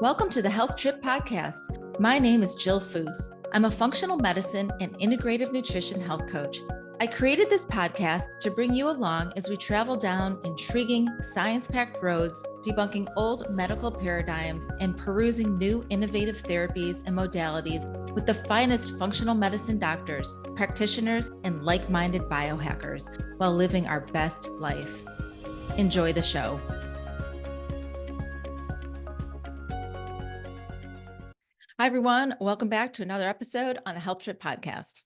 Welcome to the Health Trip Podcast. My name is Jill Foose. I'm a functional medicine and integrative nutrition health coach. I created this podcast to bring you along as we travel down intriguing, science-packed roads, debunking old medical paradigms and perusing new innovative therapies and modalities with the finest functional medicine doctors, practitioners, and like-minded biohackers while living our best life. Enjoy the show. Hi, everyone. Welcome back to another episode on the Health Trip Podcast.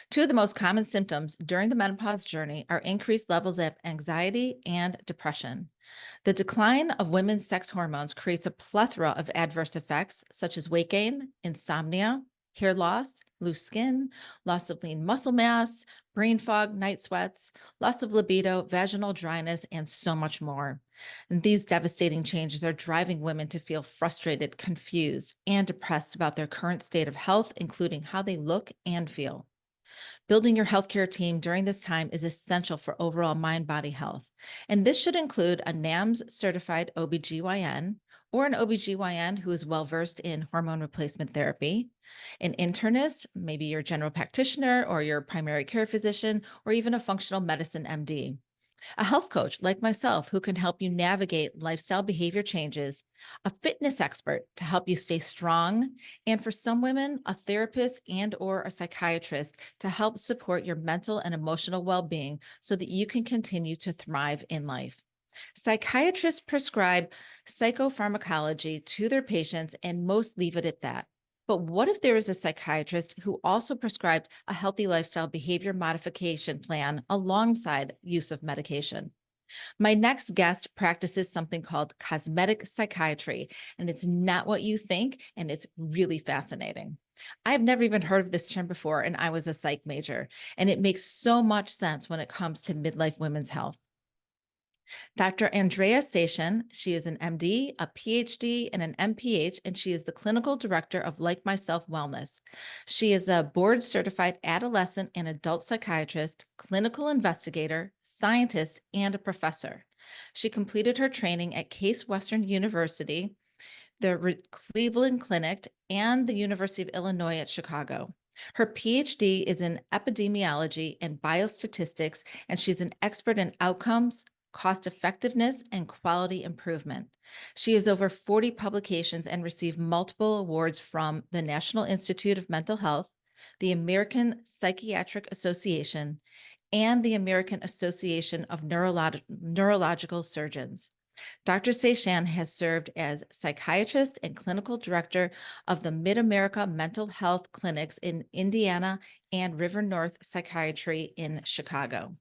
Two of the most common symptoms during the menopause journey are increased levels of anxiety and depression. The decline of women's sex hormones creates a plethora of adverse effects, such as weight gain, insomnia, hair loss, loose skin, loss of lean muscle mass, brain fog, night sweats, loss of libido, vaginal dryness, and so much more. And these devastating changes are driving women to feel frustrated, confused, and depressed about their current state of health, including how they look and feel. Building your healthcare team during this time is essential for overall mind-body health. And this should include a NAMS-certified OBGYN or an OBGYN who is well-versed in hormone replacement therapy, an internist, maybe your general practitioner or your primary care physician, or even a functional medicine MD. A health coach like myself who can help you navigate lifestyle behavior changes, a fitness expert to help you stay strong, and for some women, a therapist and or a psychiatrist to help support your mental and emotional well-being so that you can continue to thrive in life. Psychiatrists prescribe psychopharmacology to their patients, and most leave it at that. But what if there is a psychiatrist who also prescribed a healthy lifestyle behavior modification plan alongside use of medication? My next guest practices something called cosmetic psychiatry, and it's not what you think, and it's really fascinating. I've never even heard of this term before, and I was a psych major, and it makes so much sense when it comes to midlife women's health. Dr. Andrea Sation, she is an MD, a PhD, and an MPH, and she is the clinical director of Like Myself Wellness. She is a board-certified adolescent and adult psychiatrist, clinical investigator, scientist, and a professor. She completed her training at Case Western University, the Cleveland Clinic, and the University of Illinois at Chicago. Her PhD is in epidemiology and biostatistics, and she's an expert in outcomes, cost effectiveness, and quality improvement. She has over 40 publications and received multiple awards from the National Institute of Mental Health, the American Psychiatric Association, and the American Association of Neurological Surgeons. Dr. Seshan has served as psychiatrist and clinical director of the Mid-America Mental Health Clinics in Indiana and River North Psychiatry in Chicago.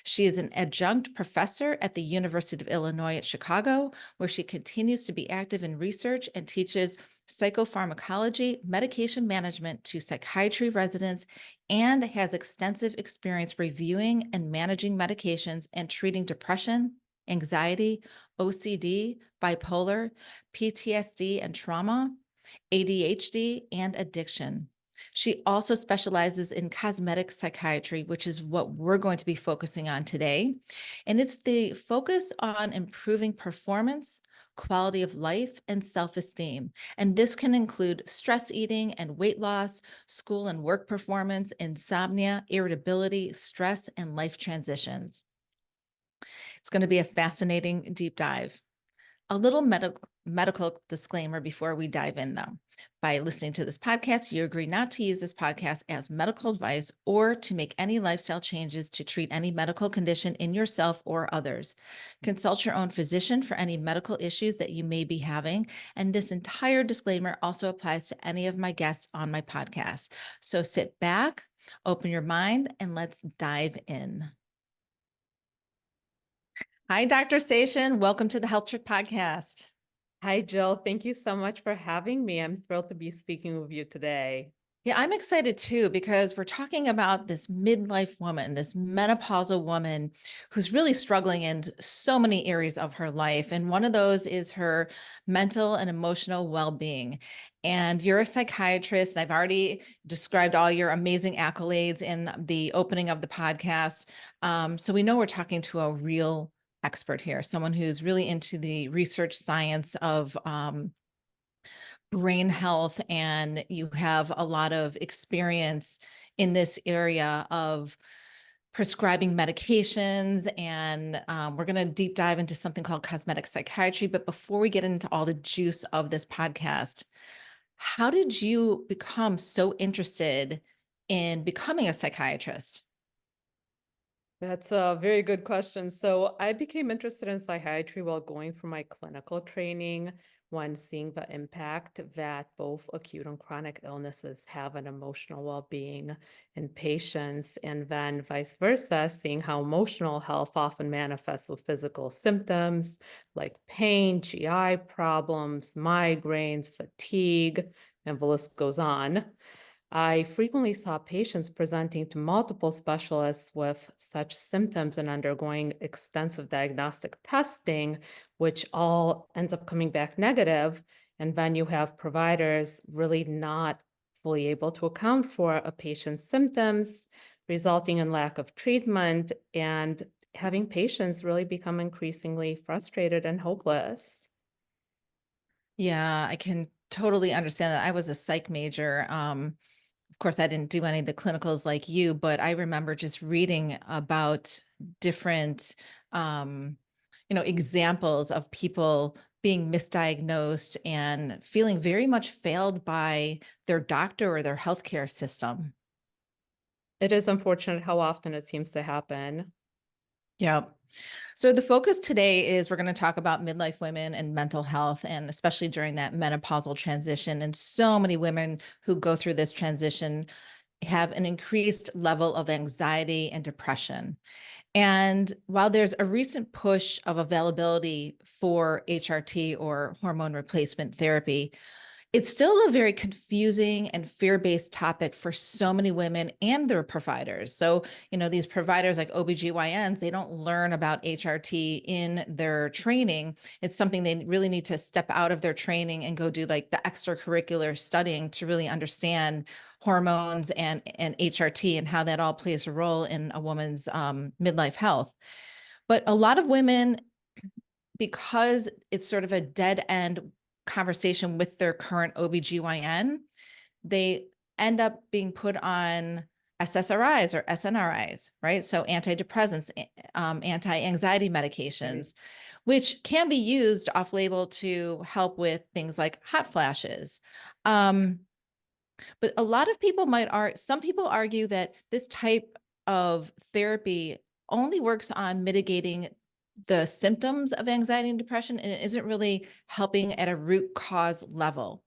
She is an adjunct professor at the University of Illinois at Chicago, where she continues to be active in research and teaches psychopharmacology, medication management to psychiatry residents, and has extensive experience reviewing and managing medications and treating depression, anxiety, OCD, bipolar, PTSD and trauma, ADHD, and addiction. She also specializes in cosmetic psychiatry, which is what we're going to be focusing on today. And it's the focus on improving performance, quality of life, and self-esteem. And this can include stress eating and weight loss, school and work performance, insomnia, irritability, stress, and life transitions. It's going to be a fascinating deep dive. A little medical disclaimer before we dive in, though. By listening to this podcast, you agree not to use this podcast as medical advice or to make any lifestyle changes to treat any medical condition in yourself or others. Consult your own physician for any medical issues that you may be having. And this entire disclaimer also applies to any of my guests on my podcast. So sit back, open your mind, and let's dive in. Hi, Dr. Station. Welcome to the Health Trip Podcast. Hi, Jill. Thank you so much for having me. I'm thrilled to be speaking with you today. Yeah, I'm excited too, because we're talking about this midlife woman, this menopausal woman who's really struggling in so many areas of her life. And one of those is her mental and emotional well-being. And you're a psychiatrist, and I've already described all your amazing accolades in the opening of the podcast. So we know we're talking to a real expert here, someone who's really into the research science of brain health and you have a lot of experience in this area of prescribing medications. And we're going to deep dive into something called cosmetic psychiatry. But before we get into all the juice of this podcast, how did you become so interested in becoming a psychiatrist? That's a very good question. So I became interested in psychiatry while going for my clinical training, when seeing the impact that both acute and chronic illnesses have on emotional well-being in patients, and then vice versa, seeing how emotional health often manifests with physical symptoms like pain, GI problems, migraines, fatigue, and the list goes on. I frequently saw patients presenting to multiple specialists with such symptoms and undergoing extensive diagnostic testing, which all ends up coming back negative. And then you have providers really not fully able to account for a patient's symptoms, resulting in lack of treatment and having patients really become increasingly frustrated and hopeless. Yeah, I can totally understand that. I was a psych major. Of course, I didn't do any of the clinicals like you, but I remember just reading about different, um, examples of people being misdiagnosed and feeling very much failed by their doctor or their healthcare system. It is unfortunate how often it seems to happen. Yeah. So the focus today is we're going to talk about midlife women and mental health, and especially during that menopausal transition. And so many women who go through this transition have an increased level of anxiety and depression. And while there's a recent push of availability for HRT or hormone replacement therapy, it's still a very confusing and fear-based topic for so many women and their providers. So, these providers like OBGYNs, they don't learn about HRT in their training. It's something they really need to step out of their training and go do like the extracurricular studying to really understand hormones and HRT and how that all plays a role in a woman's midlife health. But a lot of women, because it's sort of a dead end conversation with their current OBGYN, they end up being put on SSRIs or SNRIs, right? So antidepressants, anti-anxiety Right. medications, which can be used off label to help with things like hot flashes. Um, but a lot of people some people argue that this type of therapy only works on mitigating the symptoms of anxiety and depression, and it isn't really helping at a root cause level,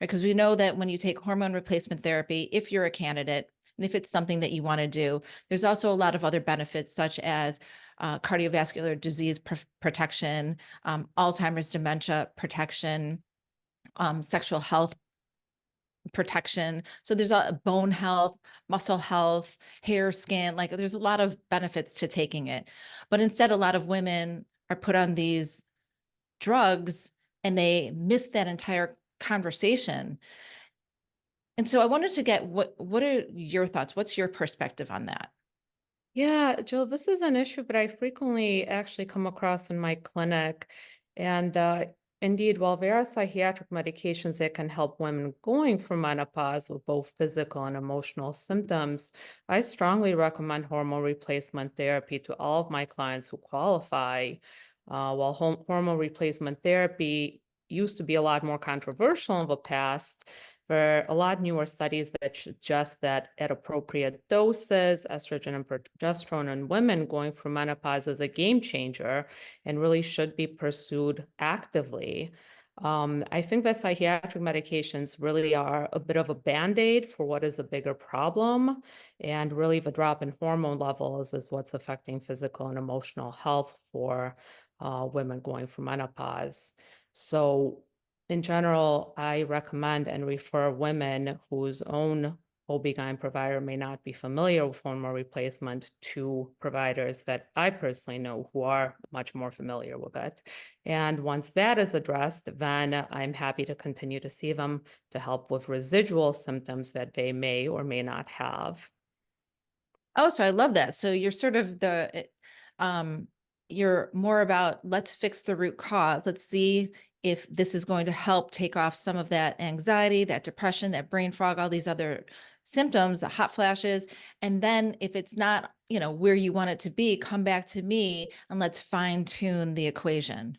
right? Because we know that when you take hormone replacement therapy, if you're a candidate, and if it's something that you want to do, there's also a lot of other benefits, such as cardiovascular disease protection, Alzheimer's dementia protection, sexual health protection. So there's a bone health, muscle health, hair, skin, like there's a lot of benefits to taking it. But instead, a lot of women are put on these drugs and they miss that entire conversation. And so I wanted to get what are your thoughts? What's your perspective on that? Yeah, Jill, this is an issue that I frequently actually come across in my clinic. And indeed, while there are psychiatric medications that can help women going through menopause with both physical and emotional symptoms, I strongly recommend hormone replacement therapy to all of my clients who qualify. While hormone replacement therapy used to be a lot more controversial in the past, there are a lot newer studies that suggest that at appropriate doses, estrogen and progesterone in women going through menopause is a game changer and really should be pursued actively. I think that psychiatric medications really are a bit of a band-aid for what is a bigger problem. And really the drop in hormone levels is what's affecting physical and emotional health for women going through menopause. So in general, I recommend and refer women whose own OB/GYN provider may not be familiar with hormone replacement to providers that I personally know who are much more familiar with it. And once that is addressed, then I'm happy to continue to see them to help with residual symptoms that they may or may not have. Oh, so I love that. So you're sort of the you're more about let's fix the root cause. Let's see if this is going to help take off some of that anxiety, that depression, that brain fog, all these other symptoms, the hot flashes. And then if it's not, where you want it to be, come back to me and let's fine tune the equation.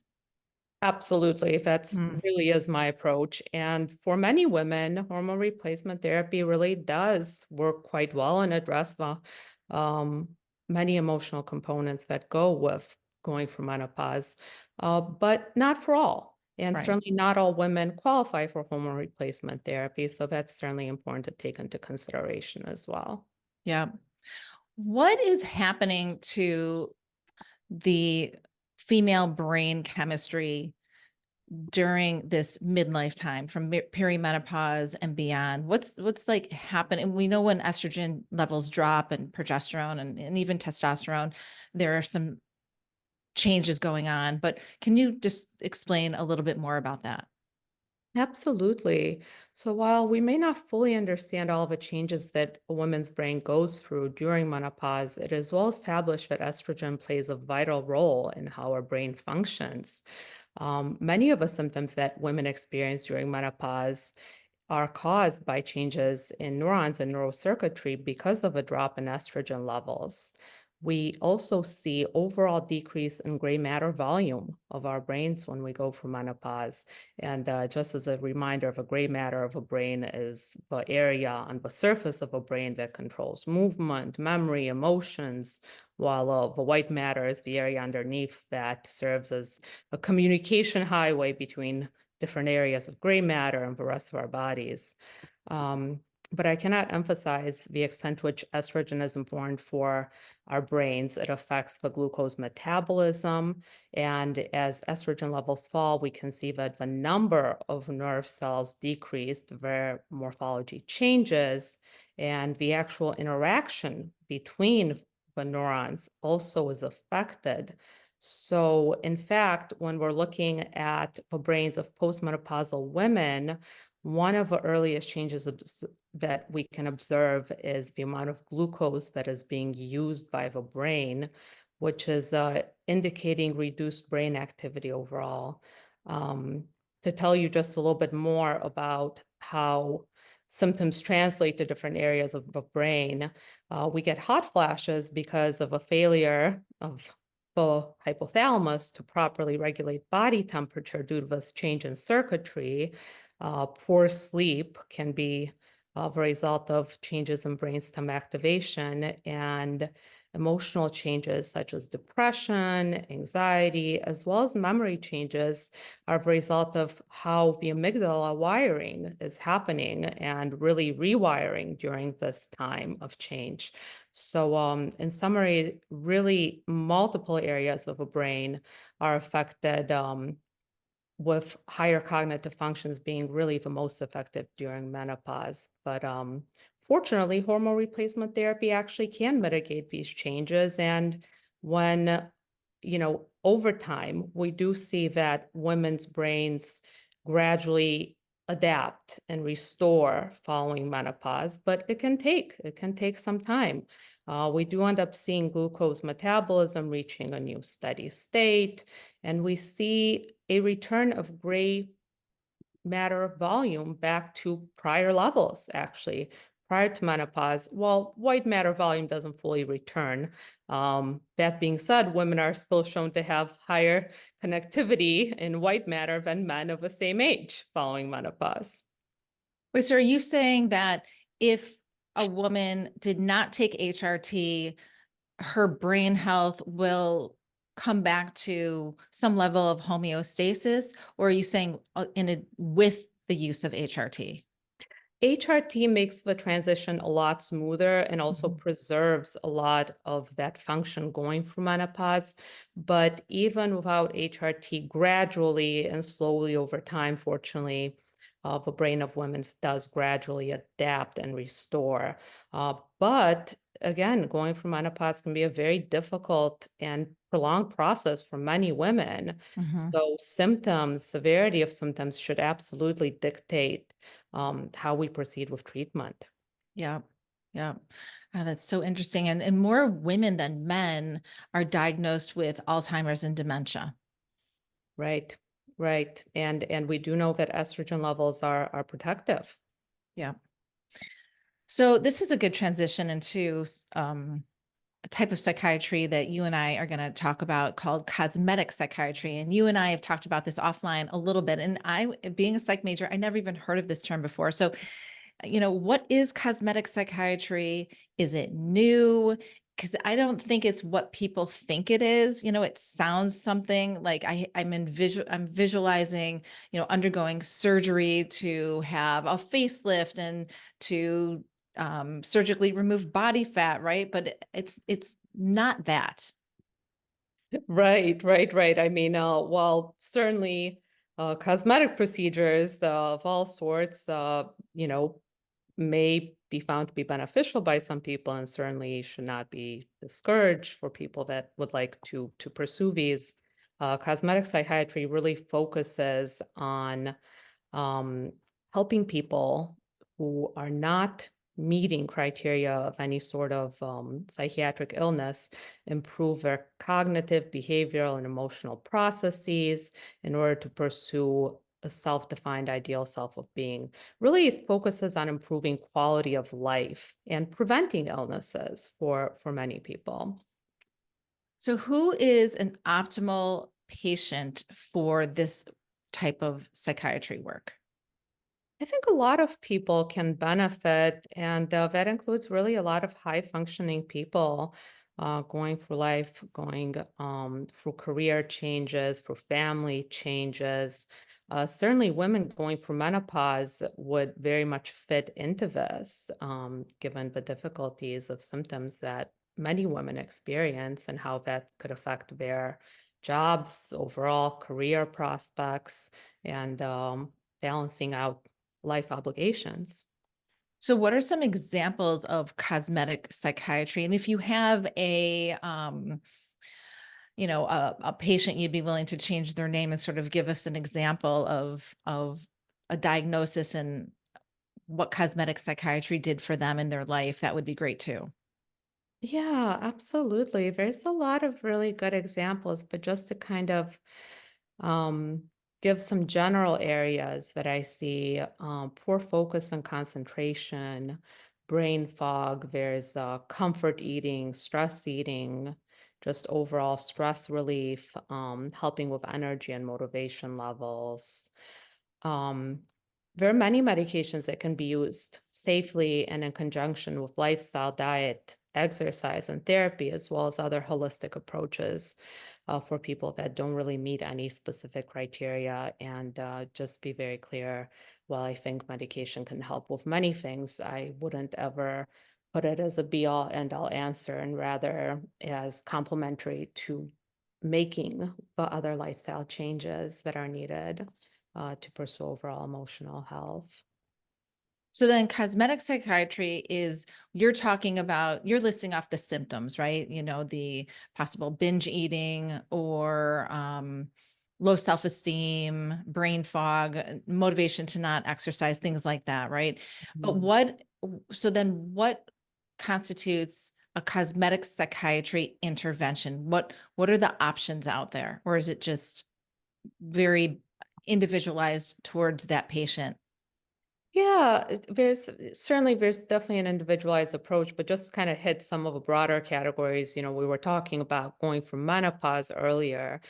Absolutely. That's Mm, really is my approach. And for many women, hormone replacement therapy really does work quite well and address the um, many emotional components that go with going through menopause, but not for all. And right. certainly not all women qualify for hormone replacement therapy. So that's certainly important to take into consideration as well. Yeah. What is happening to the female brain chemistry during this midlife time from perimenopause and beyond? What's like happening? We know when estrogen levels drop and progesterone and even testosterone, there are some changes going on, but can you just explain a little bit more about that? Absolutely. So while we may not fully understand all the changes that a woman's brain goes through during menopause, it is well established that estrogen plays a vital role in how our brain functions. Many of the symptoms that women experience during menopause are caused by changes in neurons and neurocircuitry because of a drop in estrogen levels. We also see overall decrease in gray matter volume of our brains when we go through menopause. And just as a reminder, the gray matter of a brain is the area on the surface of a brain that controls movement, memory, emotions, while the white matter is the area underneath that serves as a communication highway between different areas of gray matter and the rest of our bodies. Um, but I cannot emphasize the extent to which estrogen is important for our brains. It affects the glucose metabolism. And as estrogen levels fall, we can see that the number of nerve cells decreased, their morphology changes, and the actual interaction between the neurons also is affected. So, in fact, when we're looking at the brains of postmenopausal women, one of the earliest changes that we can observe is the amount of glucose that is being used by the brain, which is indicating reduced brain activity overall. Um, to tell you just a little bit more about how symptoms translate to different areas of the brain, we get hot flashes because of a failure of the hypothalamus to properly regulate body temperature due to this change in circuitry. Poor sleep can be the result of changes in brainstem activation, and emotional changes such as depression, anxiety, as well as memory changes are the result of how the amygdala wiring is happening and really rewiring during this time of change. So, in summary, really multiple areas of the brain are affected, with higher cognitive functions being really the most effective during menopause. But fortunately, hormone replacement therapy actually can mitigate these changes. And when, over time, we do see that women's brains gradually adapt and restore following menopause, but it can take some time. We do end up seeing glucose metabolism reaching a new steady state, and we see a return of gray matter volume back to prior levels, actually, prior to menopause. Well, white matter volume doesn't fully return. That being said, women are still shown to have higher connectivity in white matter than men of the same age following menopause. Wait, so are you saying that if a woman did not take HRT, her brain health will come back to some level of homeostasis, or are you saying with the use of HRT? HRT makes the transition a lot smoother and also Mhm. preserves a lot of that function going through menopause. But even without HRT, gradually and slowly over time, fortunately, the brain of women does gradually adapt and restore. But again, going through menopause can be a very difficult and prolonged process for many women. Mhm. So symptoms, severity of symptoms should absolutely dictate how we proceed with treatment. Yeah. Yeah. That's so interesting. And more women than men are diagnosed with Alzheimer's and dementia. Right, right. And we do know that estrogen levels are protective. Yeah. So this is a good transition into a type of psychiatry that you and I are going to talk about called cosmetic psychiatry. And you and I have talked about this offline a little bit. And I, being a psych major, I never even heard of this term before. So, what is cosmetic psychiatry? Is it new? Because I don't think it's what people think it is. It sounds something like I'm visualizing, undergoing surgery to have a facelift and to surgically remove body fat, right? But it's not that. Right, right, right. I mean, while certainly cosmetic procedures of all sorts, may be found to be beneficial by some people and certainly should not be discouraged for people that would like to pursue these. Cosmetic psychiatry really focuses on um, helping people who are not meeting criteria of any sort of psychiatric illness improve their cognitive, behavioral, and emotional processes in order to pursue a self-defined ideal self of being. Really, it focuses on improving quality of life and preventing illnesses for many people. So who is an optimal patient for this type of psychiatry work? I think a lot of people can benefit, and that includes really a lot of high functioning people going through life, going through career changes, for family changes. Certainly, women going through menopause would very much fit into this, given the difficulties of symptoms that many women experience and how that could affect their jobs, overall career prospects, and balancing out life obligations. So what are some examples of cosmetic psychiatry? And if you have a patient you'd be willing to change their name and sort of give us an example of a diagnosis and what cosmetic psychiatry did for them in their life, that would be great too. Yeah, absolutely. There's a lot of really good examples, but just to kind of um, give some general areas that I see poor focus and concentration, brain fog, there's comfort eating, stress eating, just overall stress relief, helping with energy and motivation levels. Um, there are many medications that can be used safely and in conjunction with lifestyle, diet, exercise, and therapy, as well as other holistic approaches for people that don't really meet any specific criteria. And just be very clear, while I think medication can help with many things, I wouldn't ever put it as a be all end all answer, and rather as complementary to making the other lifestyle changes that are needed to pursue overall emotional health. So then cosmetic psychiatry is you're listing off the symptoms, right? The possible binge eating or low self-esteem, brain fog, motivation to not exercise, things like that, right? But Mhm. so then what constitutes a cosmetic psychiatry intervention? What are the options out there? Or is it just very individualized towards that patient? Yeah, there's definitely an individualized approach, but just kind of hit some of the broader categories. We were talking about going from menopause earlier.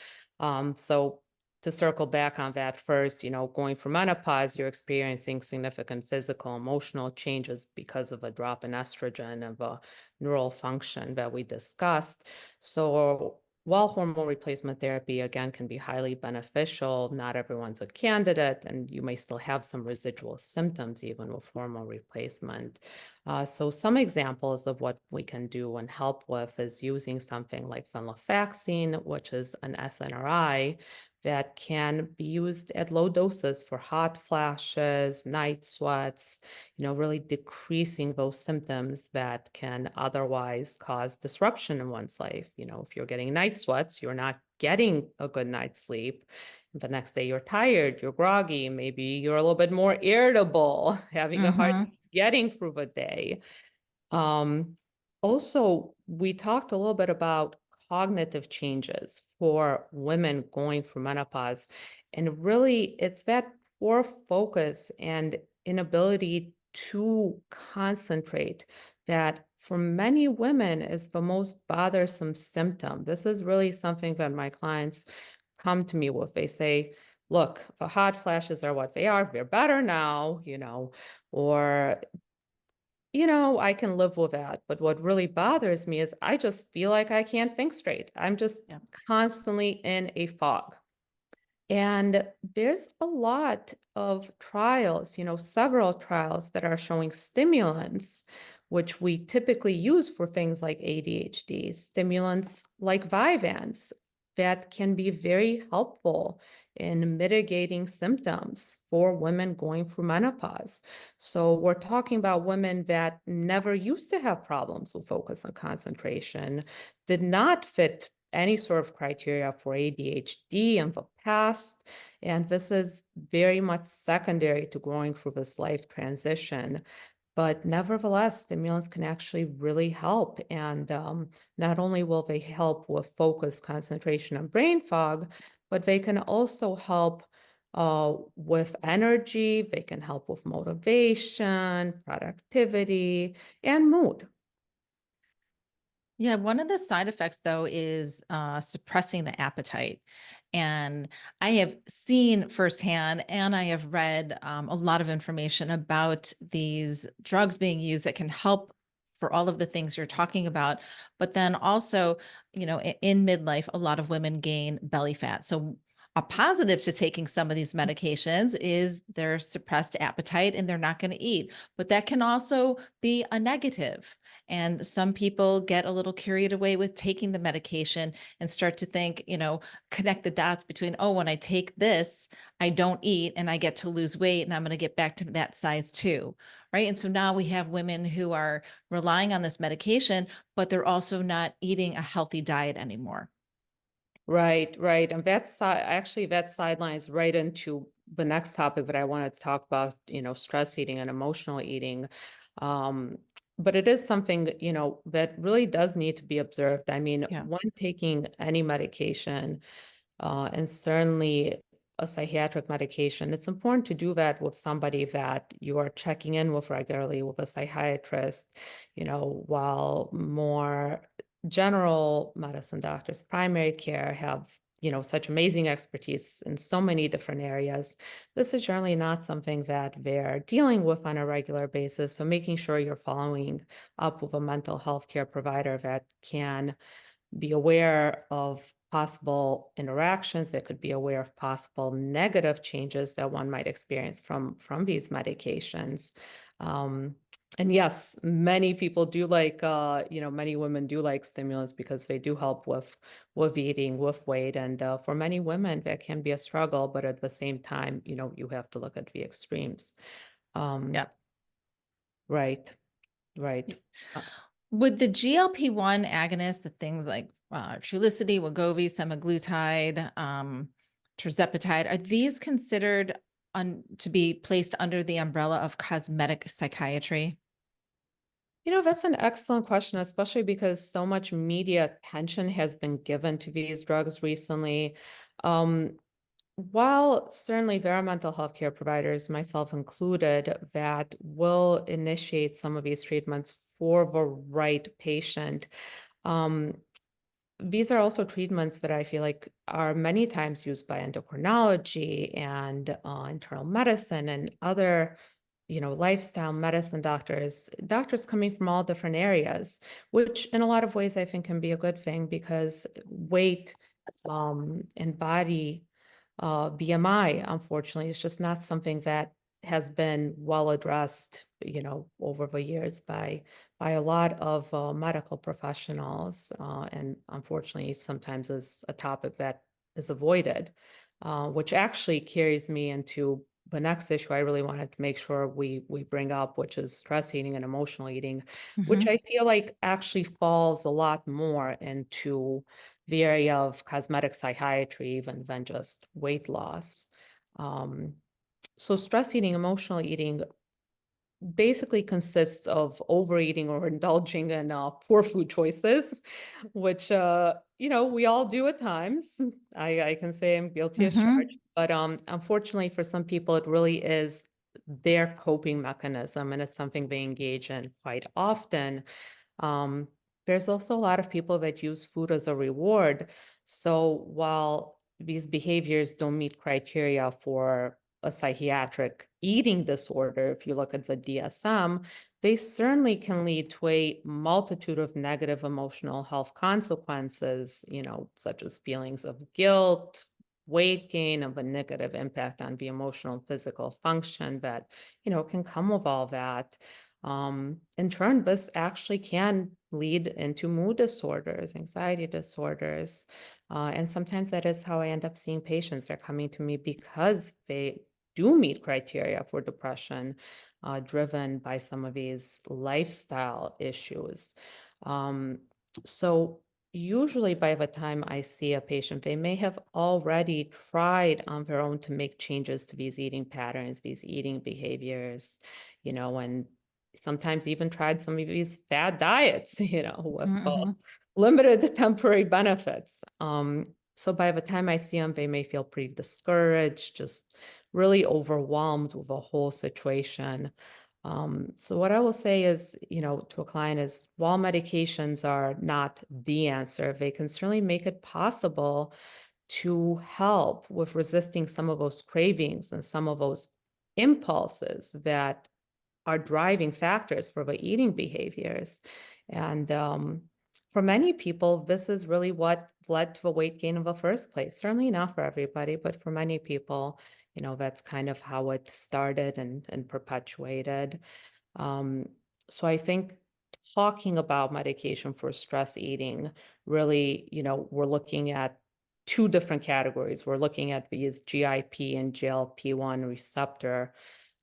So to circle back on that first, going from menopause, you're experiencing significant physical, emotional changes because of a drop in estrogen of a neural function that we discussed. So while hormone replacement therapy, again, can be highly beneficial, not everyone's a candidate, and you may still have some residual symptoms even with hormone replacement. So some examples of what we can do and help with is using something like venlafaxine, which is an SNRI that can be used at low doses for hot flashes, night sweats, really decreasing those symptoms that can otherwise cause disruption in one's life. If you're getting night sweats, you're not getting a good night's sleep. The next day you're tired, you're groggy, maybe you're a little bit more irritable, having a hard Mm-hmm. time getting through the day. Um, Also, we talked a little bit about cognitive changes for women going through menopause. And really, it's that poor focus and inability to concentrate that for many women is the most bothersome symptom. This is really something that my clients come to me with. They say, look, the hot flashes are what they are. They're better now, or I can live with that. But what really bothers me is I just feel like I can't think straight. I'm just Yeah. constantly in a fog. And there's a lot of trials, several trials that are showing stimulants, which we typically use for things like ADHD, stimulants like Vyvanse that can be very helpful in mitigating symptoms for women going through menopause. So we're talking about women that never used to have problems with focus and concentration, did not fit any sort of criteria for ADHD in the past. And this is very much secondary to going through this life transition. But nevertheless, stimulants can actually really help. And not only will they help with focus, concentration, and brain fog, but they can also help with energy, they can help with motivation, productivity, and mood. Yeah, one of the side effects though is suppressing the appetite. And I have seen firsthand and I have read a lot of information about these drugs being used that can help for all of the things you're talking about. But then also, in midlife, a lot of women gain belly fat. So a positive to taking some of these medications is their suppressed appetite and they're not going to eat. But that can also be a negative. And some people get a little carried away with taking the medication and start to think, connect the dots between, oh, when I take this, I don't eat and I get to lose weight and I'm going to get back to that size too. Right. And so now we have women who are relying on this medication, but they're also not eating a healthy diet anymore. Right, right. And actually that sidelines right into the next topic that I wanted to talk about, stress eating and emotional eating. Um, but it is something, that really does need to be observed. I mean, Yeah. when taking any medication, and certainly a psychiatric medication, it's important to do that with somebody that you are checking in with regularly, with a psychiatrist, while more general medicine doctors, primary care have, such amazing expertise in so many different areas. This is generally not something that they're dealing with on a regular basis. So making sure you're following up with a mental health care provider that can be aware of possible interactions, that could be aware of possible negative changes that one might experience from these medications. Um, and yes, many people do like, many women do like stimulants because they do help with eating, with weight, and for many women that can be a struggle. But at the same time, you have to look at the extremes. Um, Yeah. right, right. Uh, Would the GLP-1 agonist, the things like Trulicity, Wegovy, semaglutide, tirzepatide, are these considered to be placed under the umbrella of cosmetic psychiatry? That's an excellent question, especially because so much media attention has been given to these drugs recently. Um, while certainly there are mental health care providers, myself included, that will initiate some of these treatments for the right patient, um, these are also treatments that I feel like are many times used by endocrinology and internal medicine and other, lifestyle medicine doctors coming from all different areas, which in a lot of ways I think can be a good thing because weight and body BMI, unfortunately, is just not something that has been well addressed, over the years by a lot of medical professionals, and unfortunately, sometimes is a topic that is avoided, which actually carries me into the next issue I really wanted to make sure we bring up, which is stress eating and emotional eating, which Mhm. I feel like actually falls a lot more into the area of cosmetic psychiatry even than just weight loss. Um, so stress eating, emotional eating, basically consists of overeating or indulging in poor food choices, which we all do at times. I can say I'm guilty as charged, Mm-hmm. but unfortunately for some people, it really is their coping mechanism, and it's something they engage in quite often. Um, there's also a lot of people that use food as a reward. So while these behaviors don't meet criteria for a psychiatric eating disorder, if you look at the DSM, they certainly can lead to a multitude of negative emotional health consequences, such as feelings of guilt, weight gain, of a negative impact on the emotional and physical function that, can come with all that. In turn, this actually can lead into mood disorders, anxiety disorders. And sometimes that is how I end up seeing patients. They're coming to me because they do meet criteria for depression, driven by some of these lifestyle issues. Um, so usually by the time I see a patient, they may have already tried on their own to make changes to these eating patterns, these eating behaviors, and sometimes even tried some of these bad diets, with Mm-hmm. limited temporary benefits. So by the time I see them, they may feel pretty discouraged, just really overwhelmed with the whole situation. So what I will say is, to a client is, while medications are not the answer, they can certainly make it possible to help with resisting some of those cravings and some of those impulses that are driving factors for the eating behaviors. And for many people, this is really what led to the weight gain in the first place. Certainly not for everybody, but for many people, that's kind of how it started and perpetuated. Um, so I think talking about medication for stress eating, really, we're looking at two different categories. We're looking at these GIP and GLP-1 receptor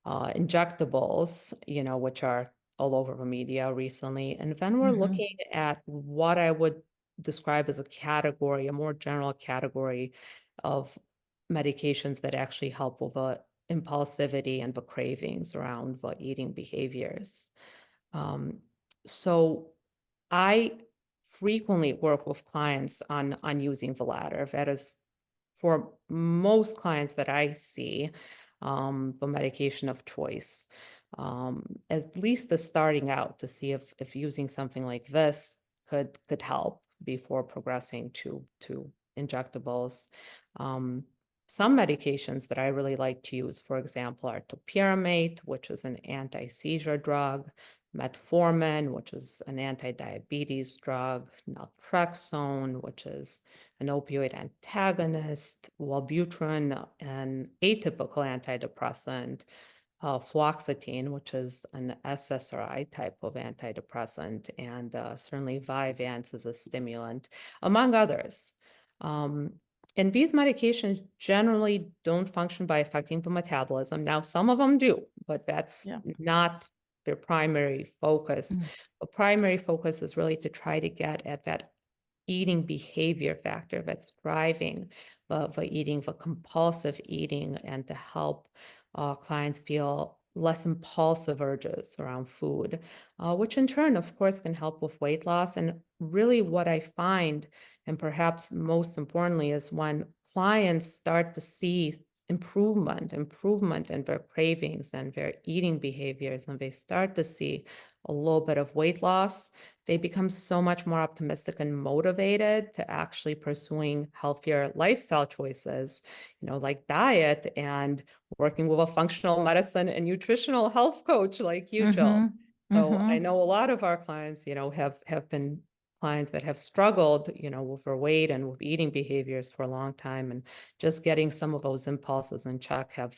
injectables, which are all over the media recently. And then we're Mm-hmm. looking at what I would describe as a category, a more general category of medications that actually help with the impulsivity and the cravings around the eating behaviors. Um, so I frequently work with clients on using the latter. That is, for most clients that I see, the medication of choice. At least the starting out to see if using something like this could help before progressing to injectables. Um, some medications that I really like to use, for example, are topiramate, which is an anti-seizure drug, metformin, which is an anti-diabetes drug, naltrexone, which is an opioid antagonist, Wellbutrin, an atypical antidepressant, fluoxetine, which is an SSRI type of antidepressant, and certainly Vyvanse is a stimulant, among others. Um, and these medications generally don't function by affecting the metabolism. Now, some of them do, but that's Yeah. not their primary focus. The primary focus is really to try to get at that eating behavior factor that's driving the eating, the compulsive eating, and to help clients feel less impulsive urges around food, which in turn, of course, can help with weight loss. And really, what I find, and perhaps most importantly, is when clients start to see improvement in their cravings and their eating behaviors, and they start to see a little bit of weight loss, they become so much more optimistic and motivated to actually pursuing healthier lifestyle choices, like diet and working with a functional medicine and nutritional health coach like you, Jill. Mm-hmm. So I Mm-hmm. know a lot of our clients, have been clients that have struggled, with their weight and with eating behaviors for a long time, and just getting some of those impulses in check have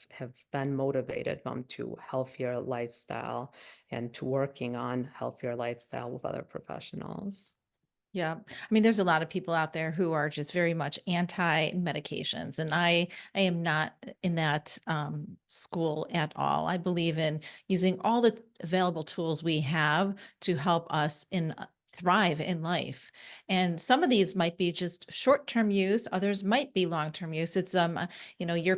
then motivated them to healthier lifestyle and to working on healthier lifestyle with other professionals. Yeah. I mean, there's a lot of people out there who are just very much anti medications. And I am not in that school at all. I believe in using all the available tools we have to help us in thrive in life. And some of these might be just short-term use, others might be long-term use. It's your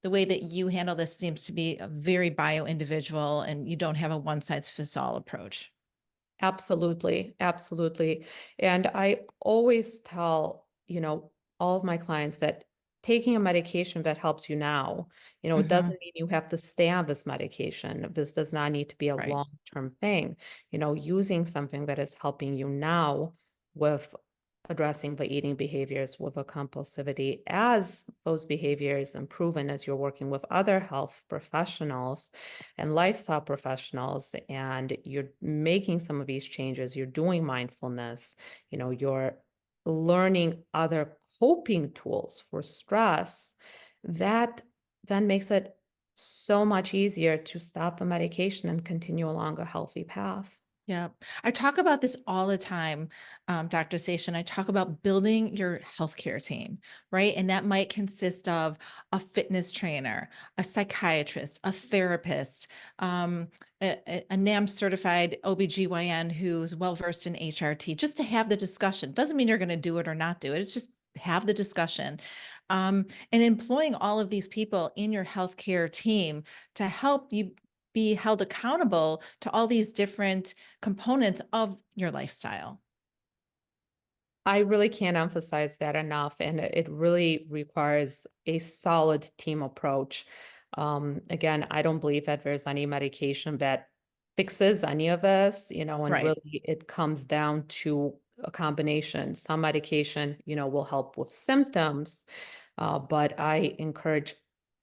the way that you handle this seems to be a very bio-individual, and you don't have a one-size-fits-all approach. Absolutely, absolutely. And I always tell, all of my clients that taking a medication that helps you now, it Hmm. doesn't mean you have to stay on this medication. This does not need to be a Right. long-term thing. Using something that is helping you now with addressing the eating behaviors with a compulsivity as those behaviors improve and as you're working with other health professionals and lifestyle professionals and you're making some of these changes, you're doing mindfulness, you're learning other coping tools for stress, that then makes it so much easier to stop the medication and continue along a healthy path. Yeah. I talk about this all the time, Dr. Station. I talk about building your healthcare team, right? And that might consist of a fitness trainer, a psychiatrist, a therapist, a NAMS-certified OBGYN who's well-versed in HRT, just to have the discussion. Doesn't mean you're going to do it or not do it. It's just have the discussion. And employing all of these people in your healthcare team to help you be held accountable to all these different components of your lifestyle. I really can't emphasize that enough, and it really requires a solid team approach. Again, I don't believe that there's any medication that fixes any of this, and Right. really it comes down to a combination. Some medication, will help with symptoms, but I encourage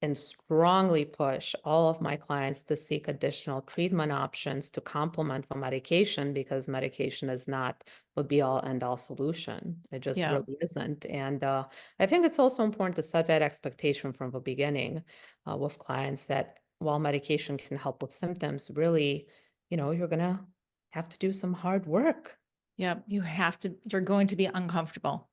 and strongly push all of my clients to seek additional treatment options to complement the medication because medication is not the be all end all solution. It just Yeah. really isn't. And I think it's also important to set that expectation from the beginning with clients that while medication can help with symptoms, really, you're going to have to do some hard work. Yeah. You're going to be uncomfortable.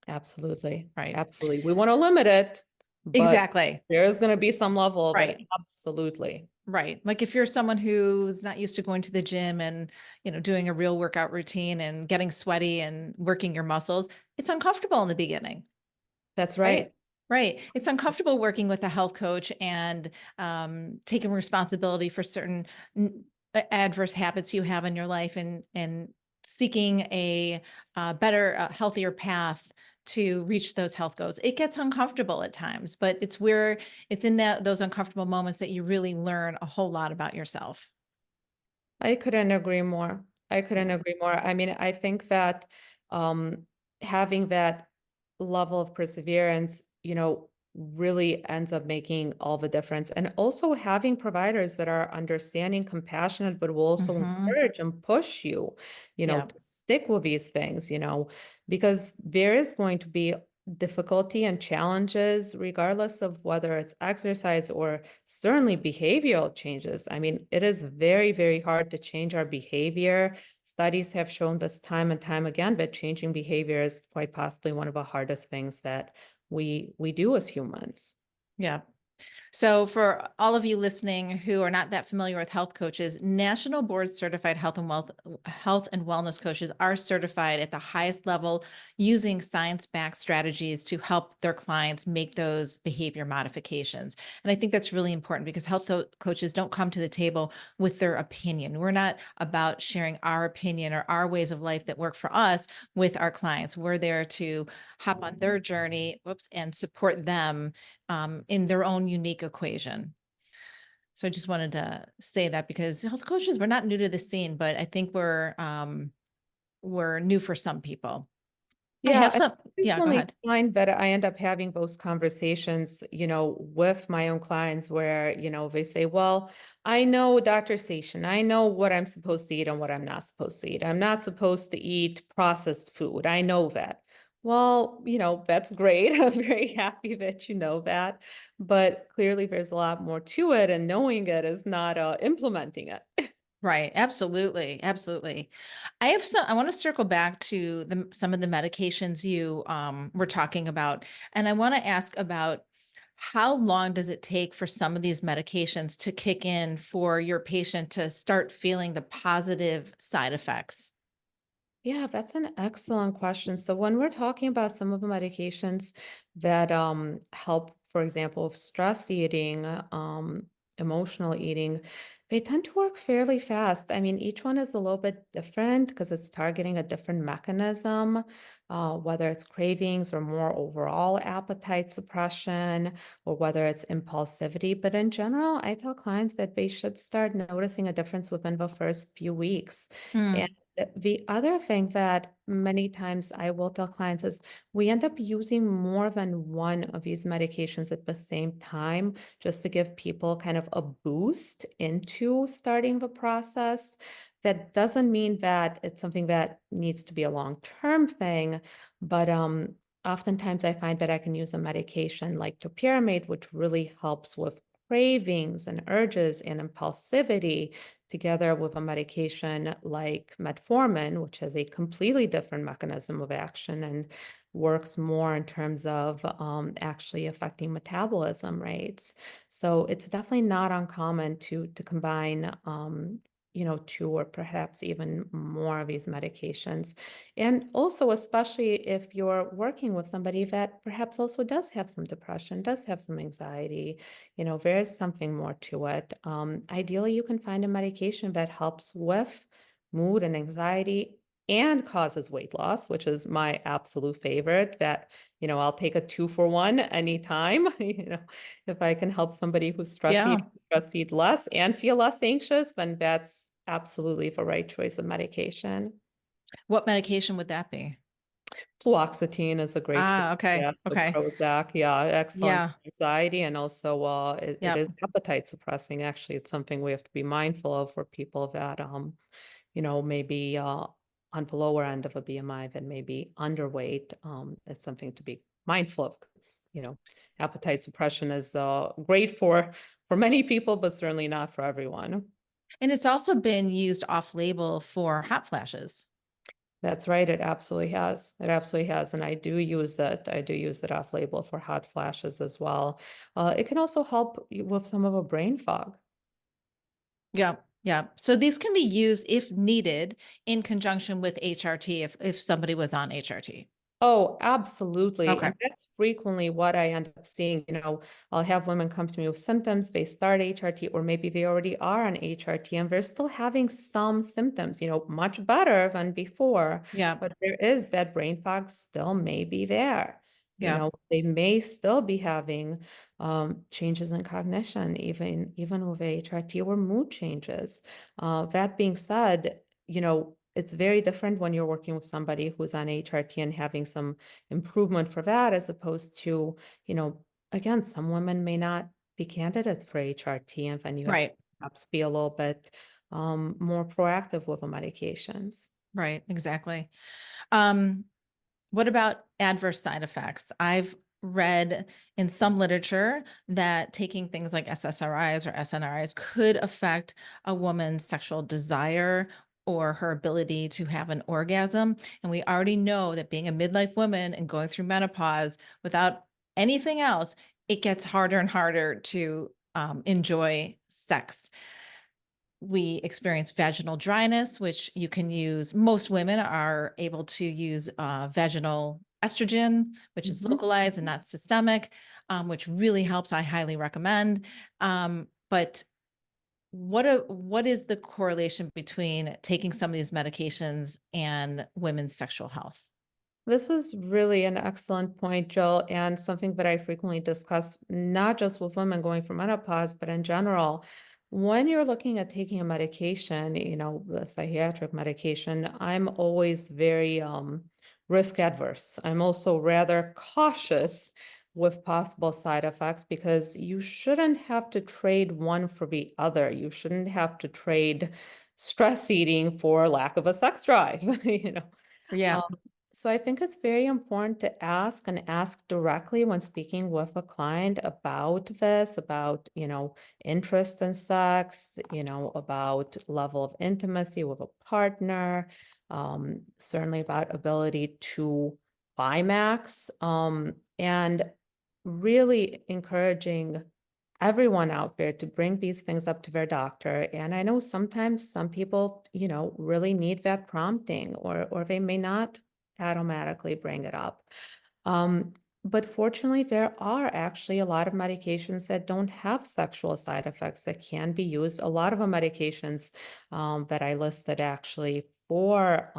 Absolutely. Right. Absolutely. We want to limit it, but Exactly. there is going to be some level of it. Right. Absolutely. Right. Like if you're someone who's not used to going to the gym and, doing a real workout routine and getting sweaty and working your muscles, it's uncomfortable in the beginning. That's Right. right. Right. It's uncomfortable working with a health coach and taking responsibility for certain adverse habits you have in your life and seeking a better, healthier path to reach those health goals. It gets uncomfortable at times, but it's in those uncomfortable moments that you really learn a whole lot about yourself. I couldn't agree more. I couldn't Yeah. agree more. I mean, I think that having that level of perseverance, really ends up making all the difference. And also having providers that are understanding, compassionate, but will also Hmm. encourage and push you, Yeah. to stick with these things, because there is going to be difficulty and challenges, regardless of whether it's exercise or certainly behavioral changes. I mean, it is very, very hard to change our behavior. Studies have shown this time and time again, but changing behavior is quite possibly one of the hardest things that we do as humans. Yeah. So, for all of you listening who are not that familiar with health coaches, national board certified health and wellness coaches are certified at the highest level using science-backed strategies to help their clients make those behavior modifications. And I think that's really important because coaches don't come to the table with their opinion. We're not about sharing our opinion or our ways of life that work for us with our clients. We're there to hop on their journey, and support them in their own unique equation. So I just wanted to say that because health coaches, we're not new to the scene, but I think we're new for some people. I Yeah, have I some. Yeah, go frequently ahead. find that I end up having those conversations, with my own clients where, they say, well, I know Dr. Station, I know what I'm supposed to eat and what I'm not supposed to eat. I'm not supposed to eat processed food. I know that. Well, that's great. I'm very happy that you know that. But clearly there's a lot more to it, and knowing it is not implementing it. Right. Absolutely. Absolutely. I want to circle back to some of the medications you were talking about. And I want to ask about How long does it take for some of these medications to kick in for your patient to start feeling the positive side effects? Yeah, that's an excellent question. So when we're talking about some of the medications that help, for example, with stress eating, emotional eating, they tend to work fairly fast. I mean, each one is a little bit different because it's targeting a different mechanism, whether it's cravings or more overall appetite suppression, or whether it's impulsivity. But in general, I tell clients that they should start noticing a difference within the first few weeks. Mm, The other thing that many times I will tell clients is we end up using more than one of these medications at the same time just to give people kind of a boost into starting the process. That doesn't mean that it's something that needs to be a long-term thing, but oftentimes I find that I can use a medication like topiramate, which really helps with cravings and urges and impulsivity together with a medication like metformin, which has a completely different mechanism of action and works more in terms of actually affecting metabolism rates. So it's definitely not uncommon to combine, two or perhaps even more of these medications. And also, especially if you're working with somebody that perhaps also does have some depression, does have some anxiety, there is something more to it. Ideally, you can find a medication that helps with mood and anxiety and causes weight loss, which is my absolute favorite. That, I'll take a 2 for 1 anytime. If I can help somebody who's yeah. stress eat less and feel less anxious, then that's absolutely the right choice of medication. What medication would that be? Fluoxetine is a great choice. Ah, okay. Yeah, so Okay. Prozac, yeah, excellent Yeah. for anxiety, and also, it Yep. is appetite suppressing. Actually, it's something we have to be mindful of for people that, maybe, on the lower end of a BMI that may be underweight. It's something to be mindful of 'cause, appetite suppression is, great for many people, but certainly not for everyone. And it's also been used off label for hot flashes. That's right, it absolutely has. It absolutely has, and I do use it. I do use it off label for hot flashes as well. It can also help with some of a brain fog. Yeah. Yeah. So these can be used if needed in conjunction with HRT if somebody was on HRT. Oh, absolutely. Okay. And that's frequently what I end up seeing. I'll have women come to me with symptoms, they start HRT, or maybe they already are on HRT and they're still having some symptoms, much better than before. Yeah. But there is that brain fog still may be there. Yeah. They may still be having changes in cognition, even with HRT or mood changes. That being said, it's very different when you're working with somebody who's on HRT and having some improvement for that, as opposed to, again, some women may not be candidates for HRT, and then you have to Right. perhaps be a little bit more proactive with the medications. Right. Exactly. Um, What about adverse side effects? I've read in some literature that taking things like SSRIs or SNRIs could affect a woman's sexual desire or her ability to have an orgasm. And we already know that being a midlife woman and going through menopause without anything else, it gets harder and harder to enjoy sex. We experience vaginal dryness, which you can use. Most women are able to use vaginal estrogen, which is Mhm. localized and not systemic, which really helps. I highly recommend. But what is the correlation between taking some of these medications and women's sexual health? This is really an excellent point, Jill, and something that I frequently discuss, not just with women going through menopause, but in general. When you're looking at taking a medication, a psychiatric medication, I'm always very risk adverse. I'm also rather cautious with possible side effects because you shouldn't have to trade one for the other. You shouldn't have to trade stress eating for lack of a sex drive, Yeah, um, so I think it's very important to ask and ask directly when speaking with a client about this, about, interest in sex, about level of intimacy with a partner, certainly about ability to climax. And really encouraging everyone out there to bring these things up to their doctor. And I know sometimes some people, really need that prompting, or they may not automatically bring it up. Um, but fortunately, there are actually a lot of medications that don't have sexual side effects that can be used. A lot of the medications that I listed actually for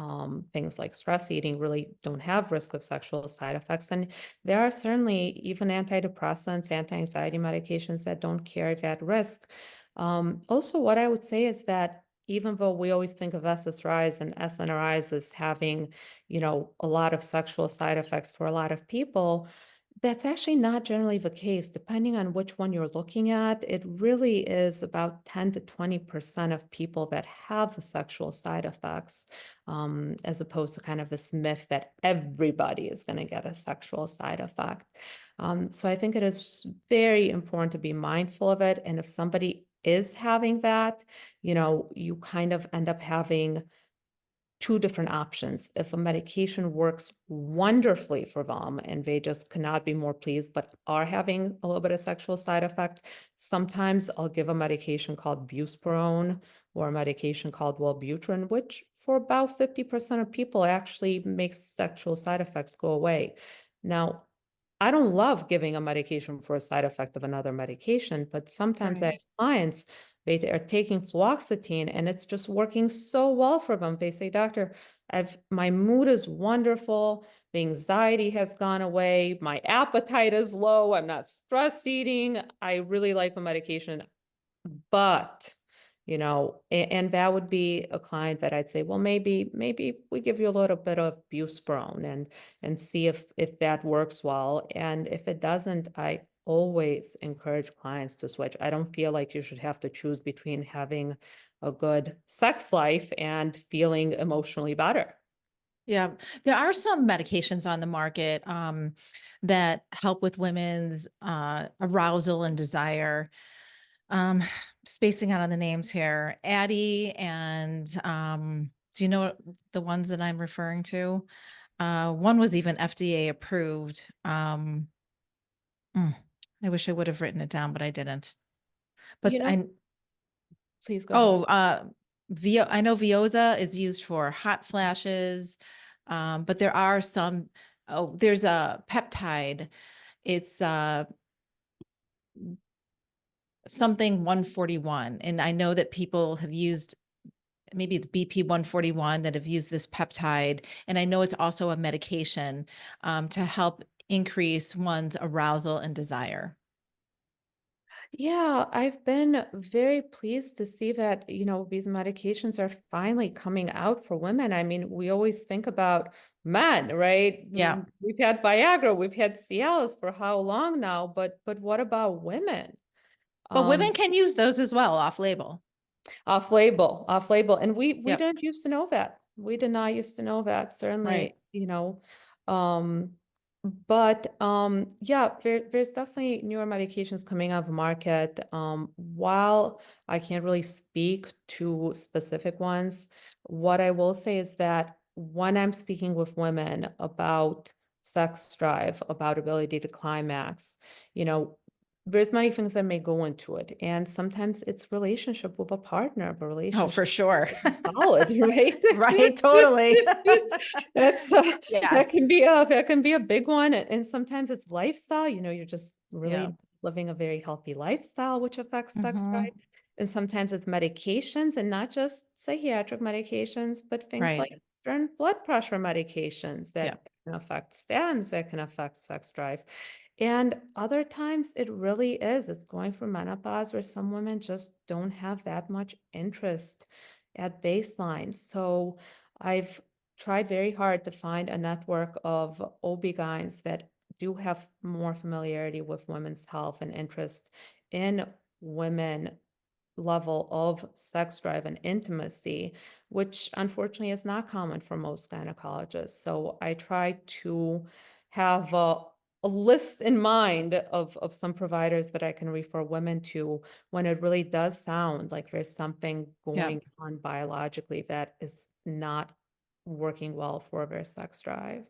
things like stress eating really don't have risk of sexual side effects. And there are certainly even antidepressants, anti-anxiety medications that don't carry that risk. Also, what I would say is that even though we always think of SSRIs and SNRIs as having a lot of sexual side effects for a lot of people, that's actually not generally the case. Depending on which one you're looking at, it really is about 10 to 20% of people that have the sexual side effects, as opposed to kind of this myth that everybody is going to get a sexual side effect. So I think it is very important to be mindful of it. And if somebody is having that, you kind of end up having two different options. If a medication works wonderfully for them and they just cannot be more pleased, but are having a little bit of sexual side effect, sometimes I'll give a medication called buspirone or a medication called Wellbutrin, which for about 50% of people actually makes sexual side effects go away. Now, I don't love giving a medication for a side effect of another medication, but sometimes I Right. have clients, they are taking fluoxetine and it's just working so well for them. They say, doctor, my mood is wonderful. The anxiety has gone away. My appetite is low. I'm not stress eating. I really like the medication. But, and that would be a client that I'd say, well, maybe we give you a little bit of buspirone and see if that works well. And if it doesn't, I always encourage clients to switch. I don't feel like you should have to choose between having a good sex life and feeling emotionally better. Yeah, there are some medications on the market that help with women's arousal and desire. Um, Spacing out on the names here, Addie and do you know the ones that I'm referring to? One was even FDA approved. Mm, I wish I would have written it down, but I didn't. You But know, I please go ahead. oh, I know Veoza is used for hot flashes, but there are some. Oh, there's a peptide. It's something 141, and I know that people have used, maybe it's BP 141, that have used this peptide, and I know it's also a medication to help increase one's arousal and desire. Yeah, I've been very pleased to see that, these medications are finally coming out for women. I mean, we always think about men, right? Yeah, We've had Viagra, we've had Cialis for how long now, but what about women? but women Um, can use those as well off label. Off label, and we Yep. didn't used to know that. We did not used to know that, Right. certainly, um, but, yeah, there's definitely newer medications coming out of the market. While I can't really speak to specific ones, what I will say is that when I'm speaking with women about sex drive, about ability to climax, you know, there's many things that may go into it, and sometimes it's relationship with a partner, the Oh, relationship for sure. solid, right? Right. Totally. That's Yes. that can be a big one, and sometimes it's lifestyle. You're just Yeah. really living a very healthy lifestyle, which affects sex drive. Hmm. And sometimes it's medications, and not just psychiatric medications, but things Right. like certain blood pressure medications Yeah. that can affect statins, that can affect sex drive. And other times it really is. It's going through menopause where some women just don't have that much interest at baseline. So I've tried very hard to find a network of OB-GYNs that do have more familiarity with women's health and interest in women level of sex drive and intimacy, which unfortunately is not common for most gynecologists. So I try to have a list in mind of some providers that I can refer women to when it really does sound like there's something Yeah. going on biologically that is not working well for their sex drive.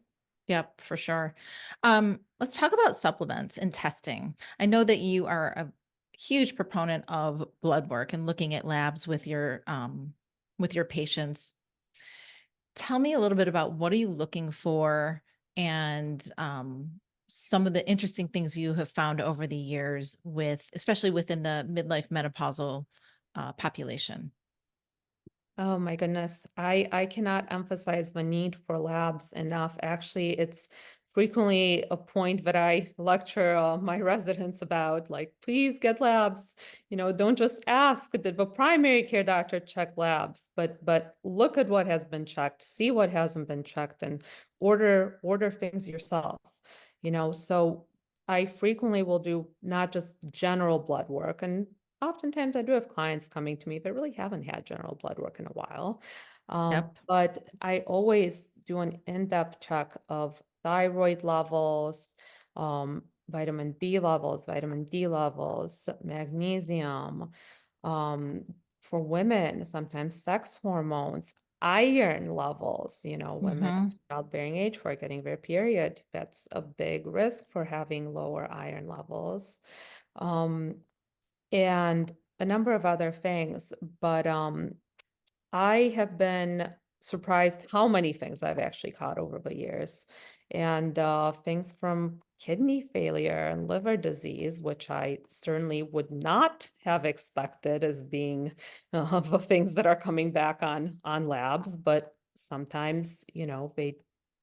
Yep, for sure. Let's talk about supplements and testing. I know that you are a huge proponent of blood work and looking at labs with your patients. Tell me a little bit about what are you looking for and some of the interesting things you have found over the years with, especially within the midlife menopausal population. Oh my goodness. I cannot emphasize the need for labs enough. Actually, it's frequently a point that I lecture my residents about, like, please get labs. Don't just ask, did the primary care doctor check labs, but look at what has been checked, see what hasn't been checked, and order things yourself. So I frequently will do not just general blood work, and oftentimes I do have clients coming to me that really haven't had general blood work in a while. Yep. But I always do an in-depth check of thyroid levels, vitamin B levels, vitamin D levels, magnesium. Um, for women, sometimes sex hormones, iron levels, women of Hmm. childbearing age who are getting their period, that's a big risk for having lower iron levels. Um, and a number of other things. But I have been surprised how many things I've actually caught over the years. And things from kidney failure and liver disease, which I certainly would not have expected as being the things that are coming back on labs, but sometimes, they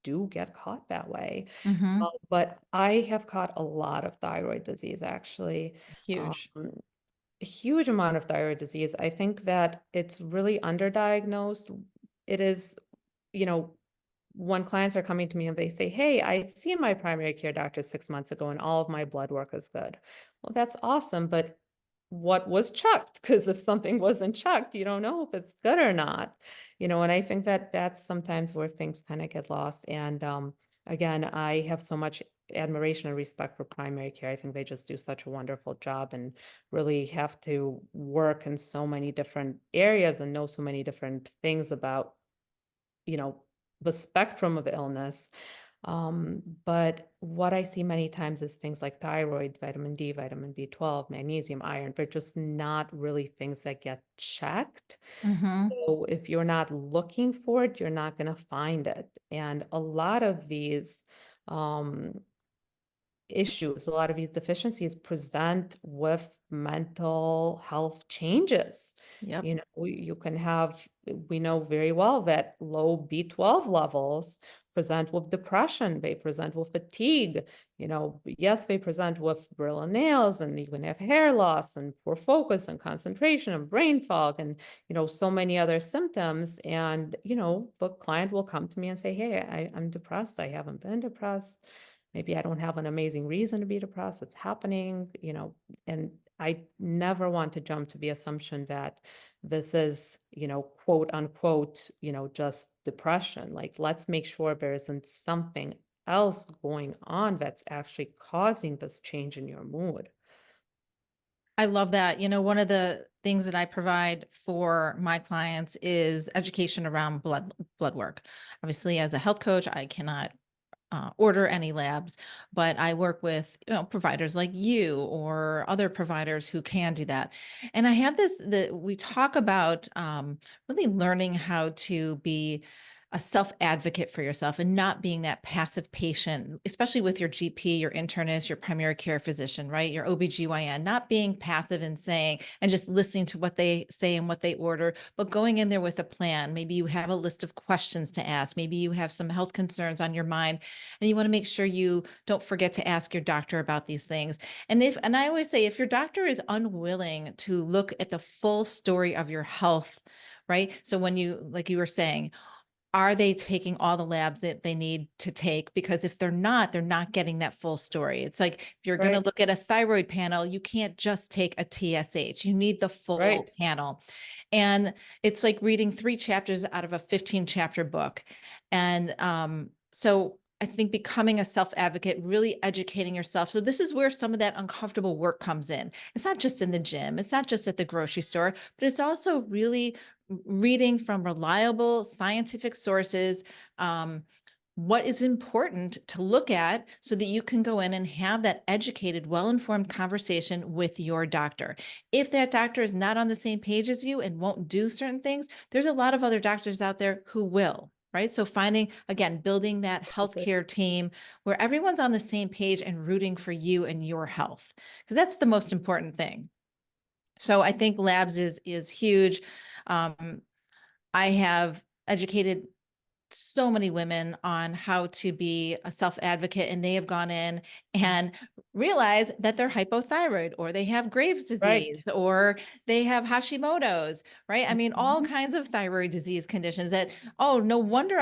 do get caught that way. Hmm. But I have caught a lot of thyroid disease actually. Um, Huge. a huge amount of thyroid disease. I think that it's really underdiagnosed. It is, you know, when clients are coming to me and they say, hey, I seen my primary care doctor 6 months ago and all of my blood work is good. Well, that's awesome. But what was checked? Because if something wasn't checked, you don't know if it's good or not. And I think that that's sometimes where things kind of get lost. And again, I have so much admiration and respect for primary care. I think they just do such a wonderful job and really have to work in so many different areas and know so many different things about, you know, the spectrum of illness. But what I see many times is things like thyroid, vitamin D, vitamin B12, magnesium, iron. They're just not really things that get checked. Hmm. So if you're not looking for it, you're not going to find it. And a lot of these um, issues, a lot of these deficiencies present with mental health changes. Yep. You can have, we know very well that low B12 levels present with depression, they present with fatigue, yes, they present with brittle nails, and you can have hair loss and poor focus and concentration and brain fog and, so many other symptoms. And, the client will come to me and say, hey, I'm depressed. I haven't been depressed. Maybe I don't have an amazing reason to be depressed. It's happening, and I never want to jump to the assumption that this is, quote unquote, just depression. Like, let's make sure there isn't something else going on that's actually causing this change in your mood. I love that. One of the things that I provide for my clients is education around blood work. Obviously, as a health coach, I cannot order any labs, but I work with providers like you or other providers who can do that. And I have this that we talk about really learning how to be a self advocate for yourself and not being that passive patient, especially with your GP, your internist, your primary care physician, right? Your OBGYN, not being passive and saying and just listening to what they say and what they order, but going in there with a plan. Maybe you have a list of questions to ask. Maybe you have some health concerns on your mind and you want to make sure you don't forget to ask your doctor about these things. And I always say, if your doctor is unwilling to look at the full story of your health, right? So when you, like you were saying, are they taking all the labs that they need to take? Because if they're not getting that full story. It's like if you're going to Right, look at a thyroid panel, you can't just take a TSH. You need the full right, panel. And it's like reading 3 chapters out of a 15 chapter book. And so I think becoming a self advocate, really educating yourself. So this is where some of that uncomfortable work comes in. It's not just in the gym, it's not just at the grocery store, but it's also really reading from reliable scientific sources, um, what is important to look at so that you can go in and have that educated, well-informed conversation with your doctor. If that doctor is not on the same page as you and won't do certain things, there's a lot of other doctors out there who will, right? So finding, again, building that healthcare team where everyone's on the same page and rooting for you and your health, because that's the most important thing. So I think labs is huge. Um, I have educated so many women on how to be a self advocate, and they have gone in and realized that they're hypothyroid or they have Graves' Right. disease or they have Hashimoto's, right? I mean, all Mhm. kinds of thyroid disease conditions that, oh, no wonder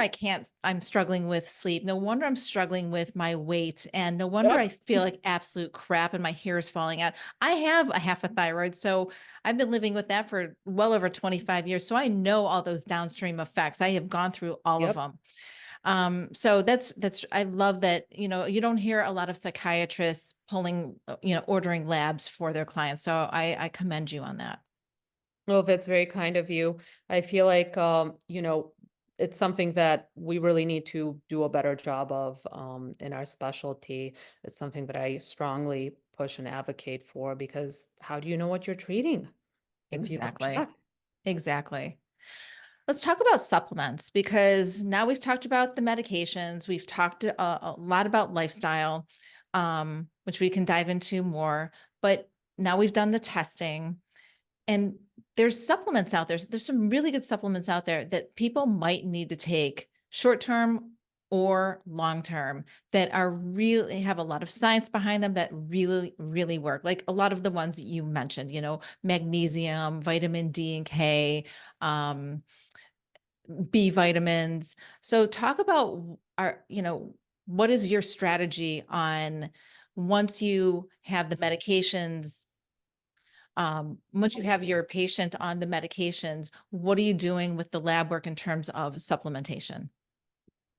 I'm struggling with sleep. No wonder I'm struggling with my weight. And no wonder Yep. I feel like absolute crap and my hair is falling out. I have a half a thyroid. So I've been living with that for well over 25 years. So I know all those downstream effects. I have gone through all of Yep. them. So that's I love that, you don't hear a lot of psychiatrists ordering labs for their clients. So I commend you on that. Well, that's very kind of you. I feel like, it's something that we really need to do a better job of in our specialty. It's something that I strongly push and advocate for because how do you know what you're treating if you don't Exactly. check? Exactly. Let's talk about supplements because now we've talked about the medications. We've talked a lot about lifestyle, which we can dive into more. But now we've done the testing. And there's supplements out there. There's some really good supplements out there that people might need to take short term or long term that are really have a lot of science behind them that really, really work. Like a lot of the ones that you mentioned, magnesium, vitamin D and K, um, B vitamins. So talk about what is your strategy on once you have the medications once you have your patient on the medications, what are you doing with the lab work in terms of supplementation?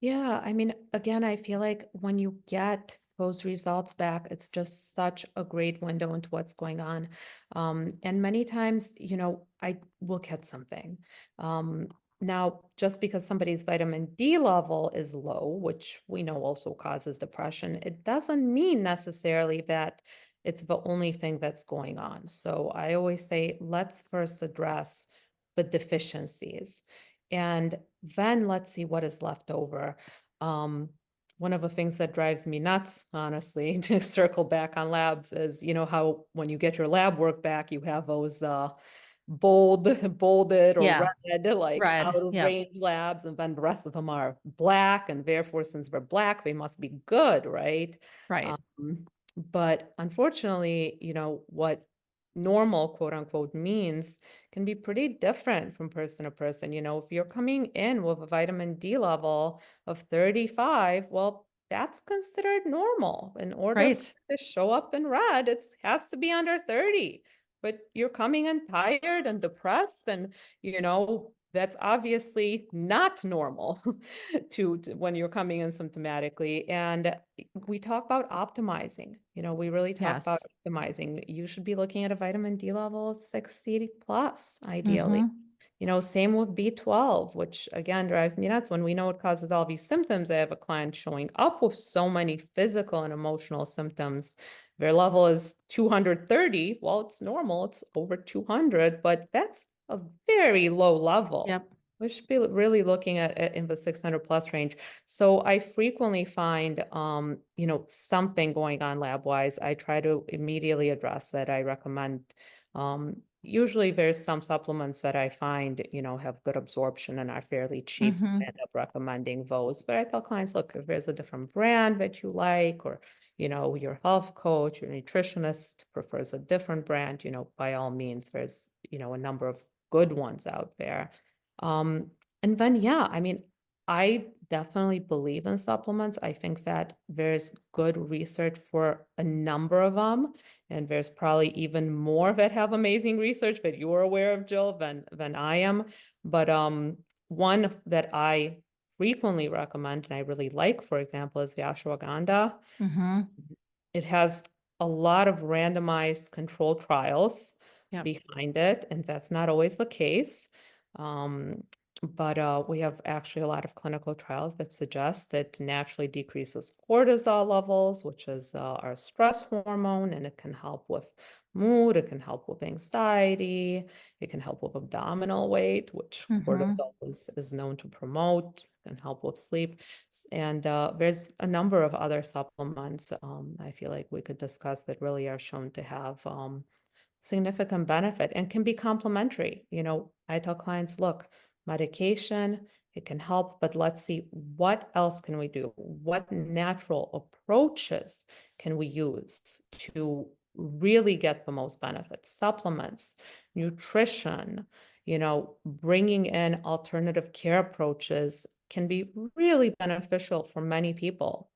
Yeah, I mean, again, I feel like when you get those results back, it's just such a great window into what's going on. And many times, I will get something. Um, Now, just because somebody's vitamin D level is low, which we know also causes depression, it doesn't mean necessarily that it's the only thing that's going on. So I always say, let's first address the deficiencies. And then let's see what is left over. Um, One of the things that drives me nuts, honestly, to circle back on labs is, how when you get your lab work back, you have those bolded or Yeah, red, like out red. of Yep. range labs, and then the rest of them are black, and therefore, since they're black, they must be good, right? Right. But unfortunately, what normal quote unquote means can be pretty different from person to person. If you're coming in with a vitamin D level of 35, well, that's considered normal. In order for Right. it to show up in red, it has to be under 30. But you're coming in tired and depressed, and that's obviously not normal to when you're coming in symptomatically. And we talk about optimizing. We really talk about Yes. optimizing. You should be looking at a vitamin D level of 60 plus, ideally. Mm-hmm. Same with B12, which again drives me nuts. When we know it causes all these symptoms, I have a client showing up with so many physical and emotional symptoms. Their level is 230. Well, it's normal, it's over 200, but that's a very low level. Yep. We should be really looking at it in the 600 plus range. So I frequently find, something going on lab wise. I try to immediately address that. I recommend, usually there's some supplements that I find, have good absorption and are fairly cheap. So I Mm-hmm. end up recommending those. But I tell clients, look, if there's a different brand that you like, or, your health coach, your nutritionist prefers a different brand, by all means, there's, a number of good ones out there. Um, and then, yeah, I mean, I definitely believe in supplements. I think that there's good research for a number of them, and there's probably even more that have amazing research that you're aware of, Jill, than I am. But one that I frequently recommend and I really like, for example, is the ashwagandha. Mm-hmm. It has a lot of randomized controlled trials Yep. behind it, and that's not always the case. Um, But we have actually a lot of clinical trials that suggest it naturally decreases cortisol levels, which is our stress hormone, and it can help with mood, it can help with anxiety, it can help with abdominal weight, which Hmm. cortisol is known to promote, can help with sleep. And there's a number of other supplements I feel like we could discuss that really are shown to have significant benefit and can be complementary. I tell clients, look, medication, it can help, but let's see what else can we do? What natural approaches can we use to really get the most benefits? Supplements, nutrition, bringing in alternative care approaches can be really beneficial for many people.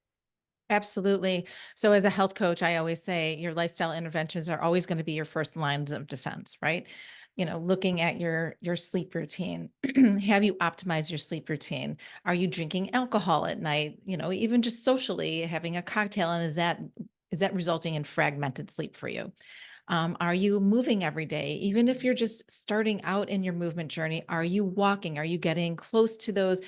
Absolutely. So as a health coach, I always say your lifestyle interventions are always going to be your first lines of defense, right? Looking at your sleep routine. Have you optimized your sleep routine? Are you drinking alcohol at night? Even just socially having a cocktail, and is that resulting in fragmented sleep for you? Are you moving every day? Even if you're just starting out in your movement journey, are you walking? Are you getting close to those,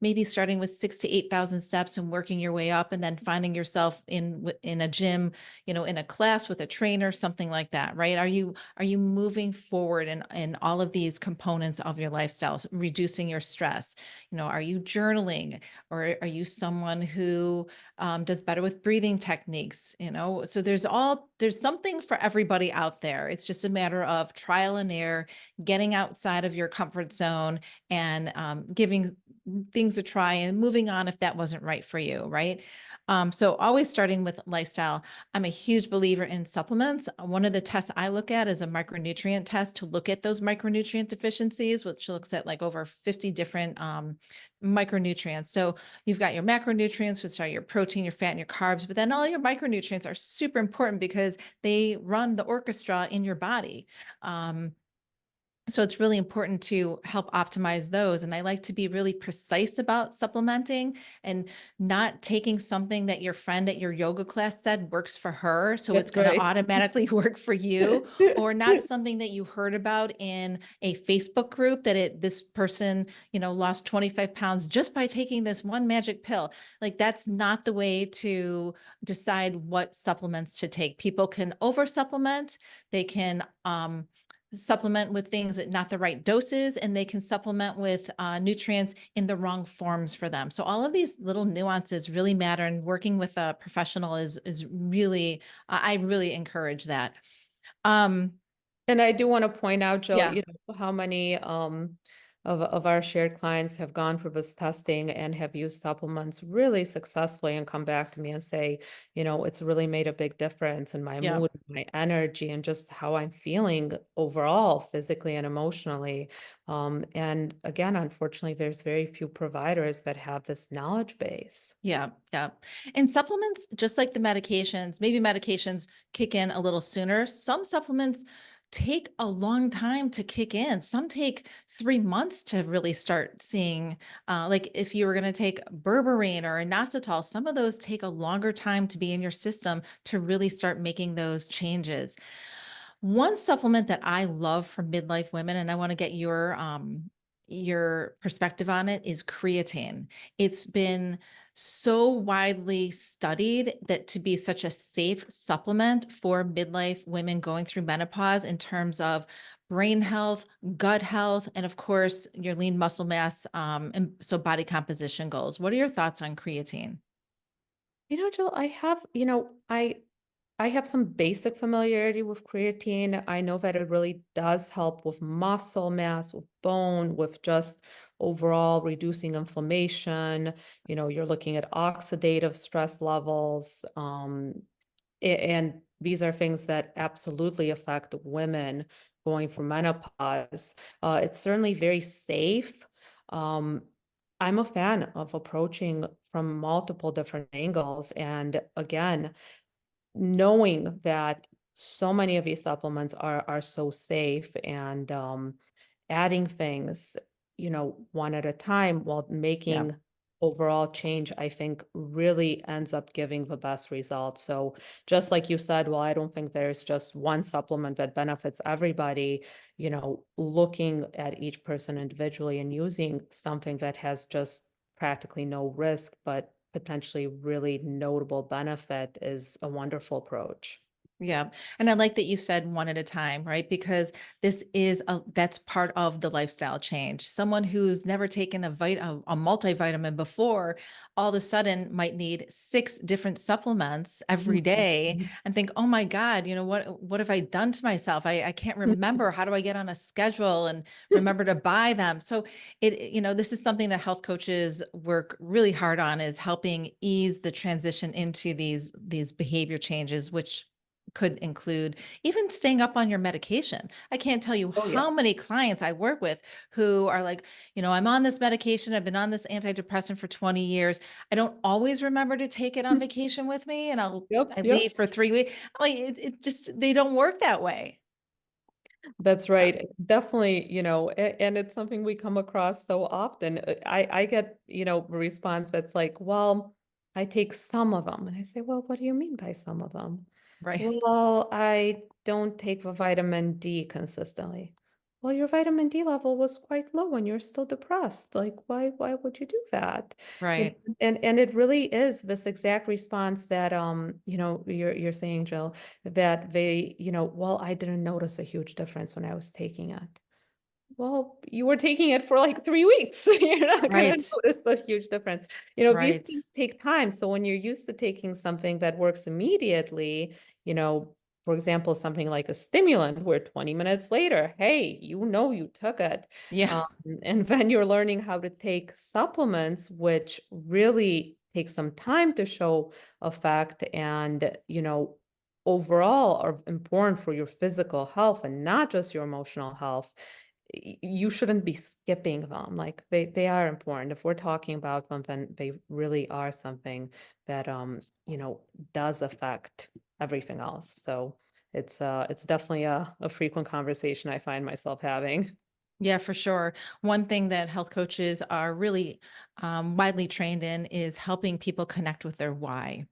maybe starting with 6 to 8,000 steps and working your way up and then finding yourself in a gym, in a class with a trainer, something like that, right? Are you moving forward in all of these components of your lifestyle, reducing your stress? Are you journaling, or are you someone who does better with breathing techniques? So there's something for everybody out there. It's just a matter of trial and error, getting outside of your comfort zone, and giving things a try and moving on if that wasn't right for you, right? So always starting with lifestyle. I'm a huge believer in supplements. One of the tests I look at is a micronutrient test to look at those micronutrient deficiencies, which looks at like over 50 different micronutrients. So you've got your macronutrients, which are your protein, your fat, and your carbs, but then all your micronutrients are super important because they run the orchestra in your body. So it's really important to help optimize those. And I like to be really precise about supplementing and not taking something that your friend at your yoga class said works for her, so it's That's going to right. automatically work for you, or not something that you heard about in a Facebook group that this person, lost 25 pounds just by taking this one magic pill. Like, that's not the way to decide what supplements to take. People can over supplement. They can supplement with things at not the right doses, and they can supplement with nutrients in the wrong forms for them. So all of these little nuances really matter, and working with a professional is really, I really encourage that. Um, And I do want to point out, Jill, yeah, how many of our shared clients have gone through this testing and have used supplements really successfully and come back to me and say, it's really made a big difference in my yeah. mood, my energy, and just how I'm feeling overall, physically and emotionally. And again, unfortunately, there's very few providers that have this knowledge base. Yeah, yeah. And supplements, just like the medications, maybe medications kick in a little sooner. Some supplements take a long time to kick in. Some take 3 months to really start seeing, like if you were going to take berberine or inositol, some of those take a longer time to be in your system to really start making those changes. One supplement that I love for midlife women, and I want to get your perspective on it, is creatine. It's been so widely studied that to be such a safe supplement for midlife women going through menopause in terms of brain health, gut health, and of course your lean muscle mass, and so body composition goals. What are your thoughts on creatine? Jill, I have some basic familiarity with creatine. I know that it really does help with muscle mass, with bone, with just overall reducing inflammation. You're looking at oxidative stress levels. And these are things that absolutely affect women going through menopause. It's certainly very safe. Um, I'm a fan of approaching from multiple different angles. And again, knowing that so many of these supplements are so safe, and adding things, one at a time while Yeah. making overall change, I think, really ends up giving the best results. So, just like you said, well, I don't think there's just one supplement that benefits everybody. Looking at each person individually and using something that has just practically no risk, but potentially really notable benefit is a wonderful approach. Yeah. And I like that you said one at a time, right? Because that's part of the lifestyle change. Someone who's never taken a multivitamin before, all of a sudden might need 6 different supplements every day Mhm. and think, oh my God, what have I done to myself? I can't remember. How do I get on a schedule and remember to buy them? So this is something that health coaches work really hard on, is helping ease the transition into these behavior changes, which could include even staying up on your medication. I can't tell you Oh, yeah. how many clients I work with who are like, I'm on this medication. I've been on this antidepressant for 20 years. I don't always remember to take it on vacation with me, and Yep, I yep. leave for 3 weeks. Like it just they don't work that way. That's Yeah. right. Definitely, and it's something we come across so often. I get, a response that's like, well, I take some of them. And I say, well, what do you mean by some of them? Right. Well, I don't take the vitamin D consistently. Well, your vitamin D level was quite low and you're still depressed. Like, why would you do that? You know, Right. and it really is this exact response that you're saying, Jill, that well, I didn't notice a huge difference when I was taking it. Well, you were taking it for like 3 weeks. You're not gonna Right. notice a huge difference. These Right. things take time. So when you're used to taking something that works immediately, you know, for example, something like a stimulant where 20 minutes later, hey, you took it. Yeah. Um, and then you're learning how to take supplements, which really take some time to show effect and, overall are important for your physical health and not just your emotional health. You shouldn't be skipping them. Like they are important. If we're talking about them, then they really are something that does affect everything else. So it's definitely a frequent conversation I find myself having. Yeah, for sure. One thing that health coaches are really widely trained in is helping people connect with their why.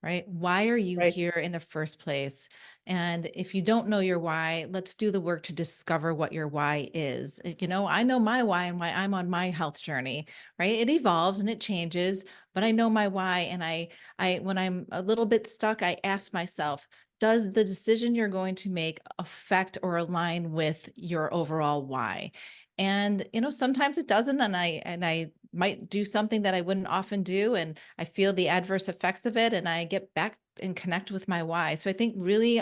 Right? Why are you Right. here in the first place? And if you don't know your why, let's do the work to discover what your why is. I know my why and why I'm on my health journey, right? It evolves and it changes, but I know my why. And when I'm a little bit stuck, I ask myself, does the decision you're going to make affect or align with your overall why? And sometimes it doesn't, and I might do something that I wouldn't often do, and I feel the adverse effects of it, and I get back and connect with my why. So I think really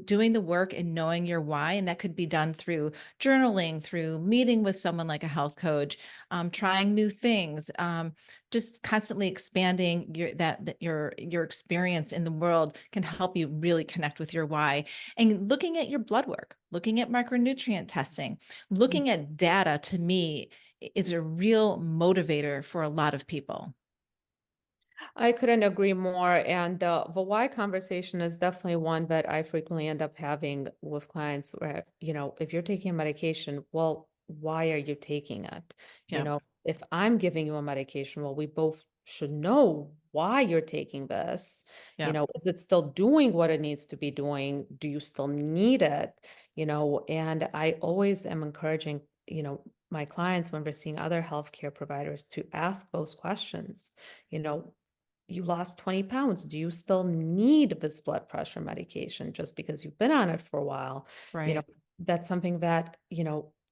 doing the work and knowing your why, and that could be done through journaling, through meeting with someone like a health coach, trying new things, just constantly expanding your experience in the world can help you really connect with your why. And looking at your blood work, looking at micronutrient testing, looking at data, to me is a real motivator for a lot of people. I couldn't agree more. And the why conversation is definitely one that I frequently end up having with clients where, if you're taking a medication, well, why are you taking it? Yeah. If I'm giving you a medication, well, we both should know why you're taking this. Yeah. Is it still doing what it needs to be doing? Do you still need it? And I always am encouraging, my clients when we're seeing other healthcare providers to ask those questions. You know, you lost 20 pounds. Do you still need this blood pressure medication just because you've been on it for a while? You know, Right. that's something that,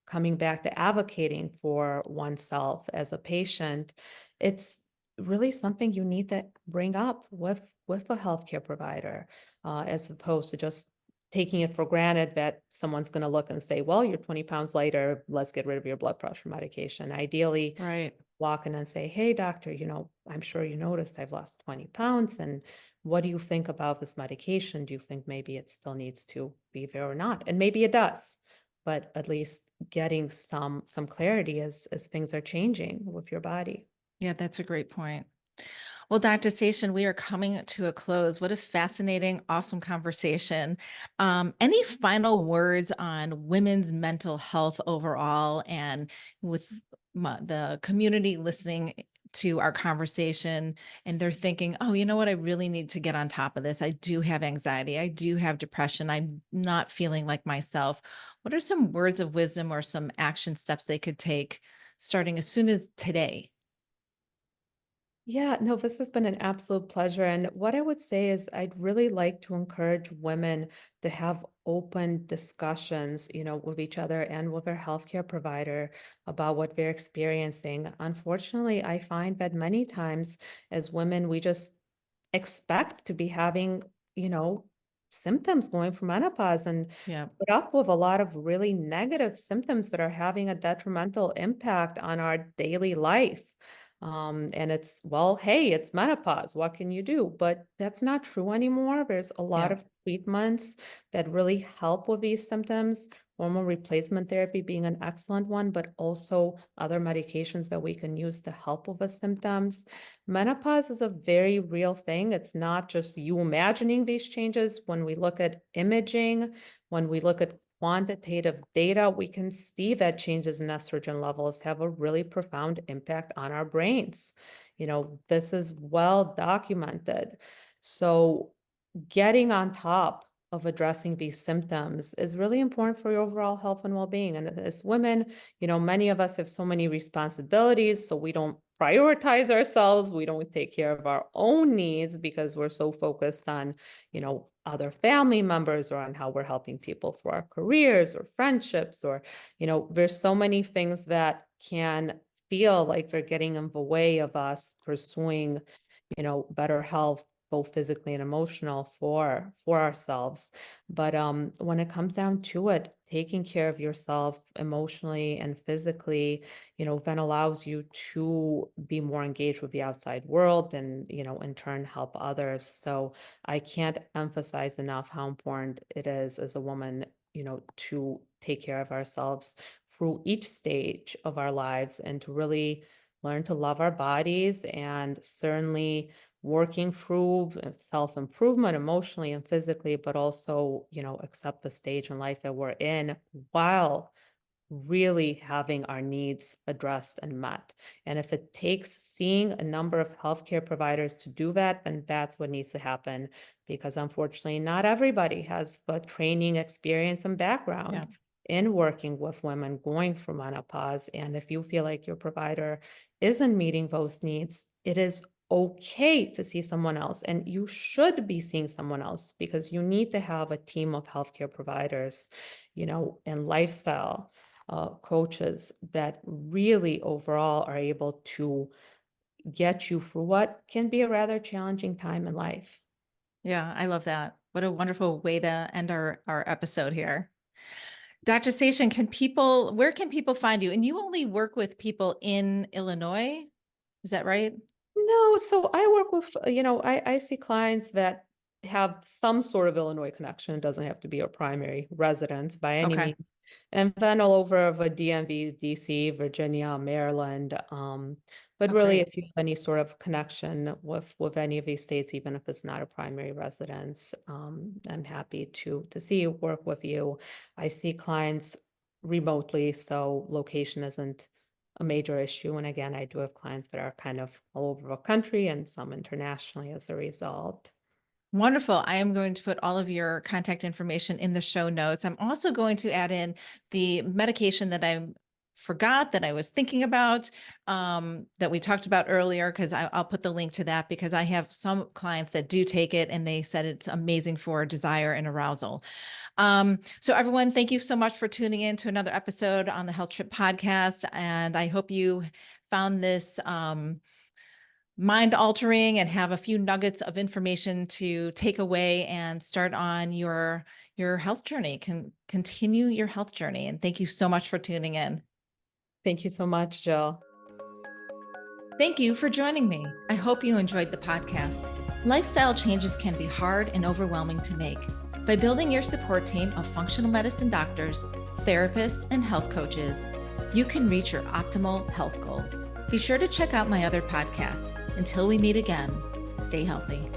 coming back to advocating for oneself as a patient, it's really something you need to bring up with a healthcare provider, as opposed to just taking it for granted that someone's going to look and say, well, you're 20 pounds lighter, let's get rid of your blood pressure medication. Ideally, Right. walk in and say, hey, doctor, I'm sure you noticed I've lost 20 pounds. And what do you think about this medication? Do you think maybe it still needs to be there or not? And maybe it does, but at least getting some clarity as things are changing with your body. Yeah, that's a great point. Well, Dr. Station, we are coming to a close. What a fascinating, awesome conversation. Any final words on women's mental health overall, and with the community listening to our conversation and they're thinking, oh, you know what? I really need to get on top of this. I do have anxiety. I do have depression. I'm not feeling like myself. What are some words of wisdom or some action steps they could take starting as soon as today? Yeah, no, this has been an absolute pleasure. And what I would say is I'd really like to encourage women to have open discussions, with each other and with their healthcare provider about what they're experiencing. Unfortunately, I find that many times as women, we just expect to be having, you know, symptoms going through menopause and Yeah. put up with a lot of really negative symptoms that are having a detrimental impact on our daily life. And it's, well, hey, it's menopause. What can you do? But that's not true anymore. There's a lot Yeah. of treatments that really help with these symptoms. Hormone replacement therapy being an excellent one, but also other medications that we can use to help with the symptoms. Menopause is a very real thing. It's not just you imagining these changes. When we look at imaging, when we look at quantitative data, we can see that changes in estrogen levels have a really profound impact on our brains. This is well documented. So, getting on top of addressing these symptoms is really important for your overall health and well-being. And as women, many of us have so many responsibilities, so we don't prioritize ourselves. We don't take care of our own needs because we're so focused on, other family members or on how we're helping people for our careers or friendships or, there's so many things that can feel like they're getting in the way of us pursuing, better health both physically and emotional for ourselves. But when it comes down to it, taking care of yourself emotionally and physically, then allows you to be more engaged with the outside world and, in turn help others. So I can't emphasize enough how important it is as a woman, to take care of ourselves through each stage of our lives and to really learn to love our bodies and certainly working through self-improvement emotionally and physically, but also, accept the stage in life that we're in while really having our needs addressed and met. And if it takes seeing a number of healthcare providers to do that, then that's what needs to happen. Because unfortunately, not everybody has the training, experience, and Yeah. background in working with women going through menopause. And if you feel like your provider isn't meeting those needs, it is okay to see someone else. And you should be seeing someone else because you need to have a team of healthcare providers, and lifestyle coaches that really overall are able to get you through what can be a rather challenging time in life. Yeah. I love that. What a wonderful way to end our episode here. Dr. Sation, where can people find you? And you only work with people in Illinois, is that right? No, so I work with, I see clients that have some sort of Illinois connection. It doesn't have to be a primary residence by any Okay. means. And then all over the DMV, DC, Virginia, Maryland. But Oh, really, great. if you have any sort of connection with any of these states, even if it's not a primary residence, I'm happy to see you, work with you. I see clients remotely, so location isn't a major issue. And again, I do have clients that are kind of all over the country and some internationally as a result. Wonderful. I am going to put all of your contact information in the show notes. I'm also going to add in the medication that I forgot that I was thinking about, that we talked about earlier, because I'll put the link to that because I have some clients that do take it and they said it's amazing for desire and arousal. So everyone, thank you so much for tuning in to another episode on the Health Trip podcast. And I hope you found this mind altering and have a few nuggets of information to take away and start on your health journey, continue your health journey. And thank you so much for tuning in. Thank you so much, Jill. Thank you for joining me. I hope you enjoyed the podcast. Lifestyle changes can be hard and overwhelming to make. By building your support team of functional medicine doctors, therapists, and health coaches, you can reach your optimal health goals. Be sure to check out my other podcasts. Until we meet again, stay healthy.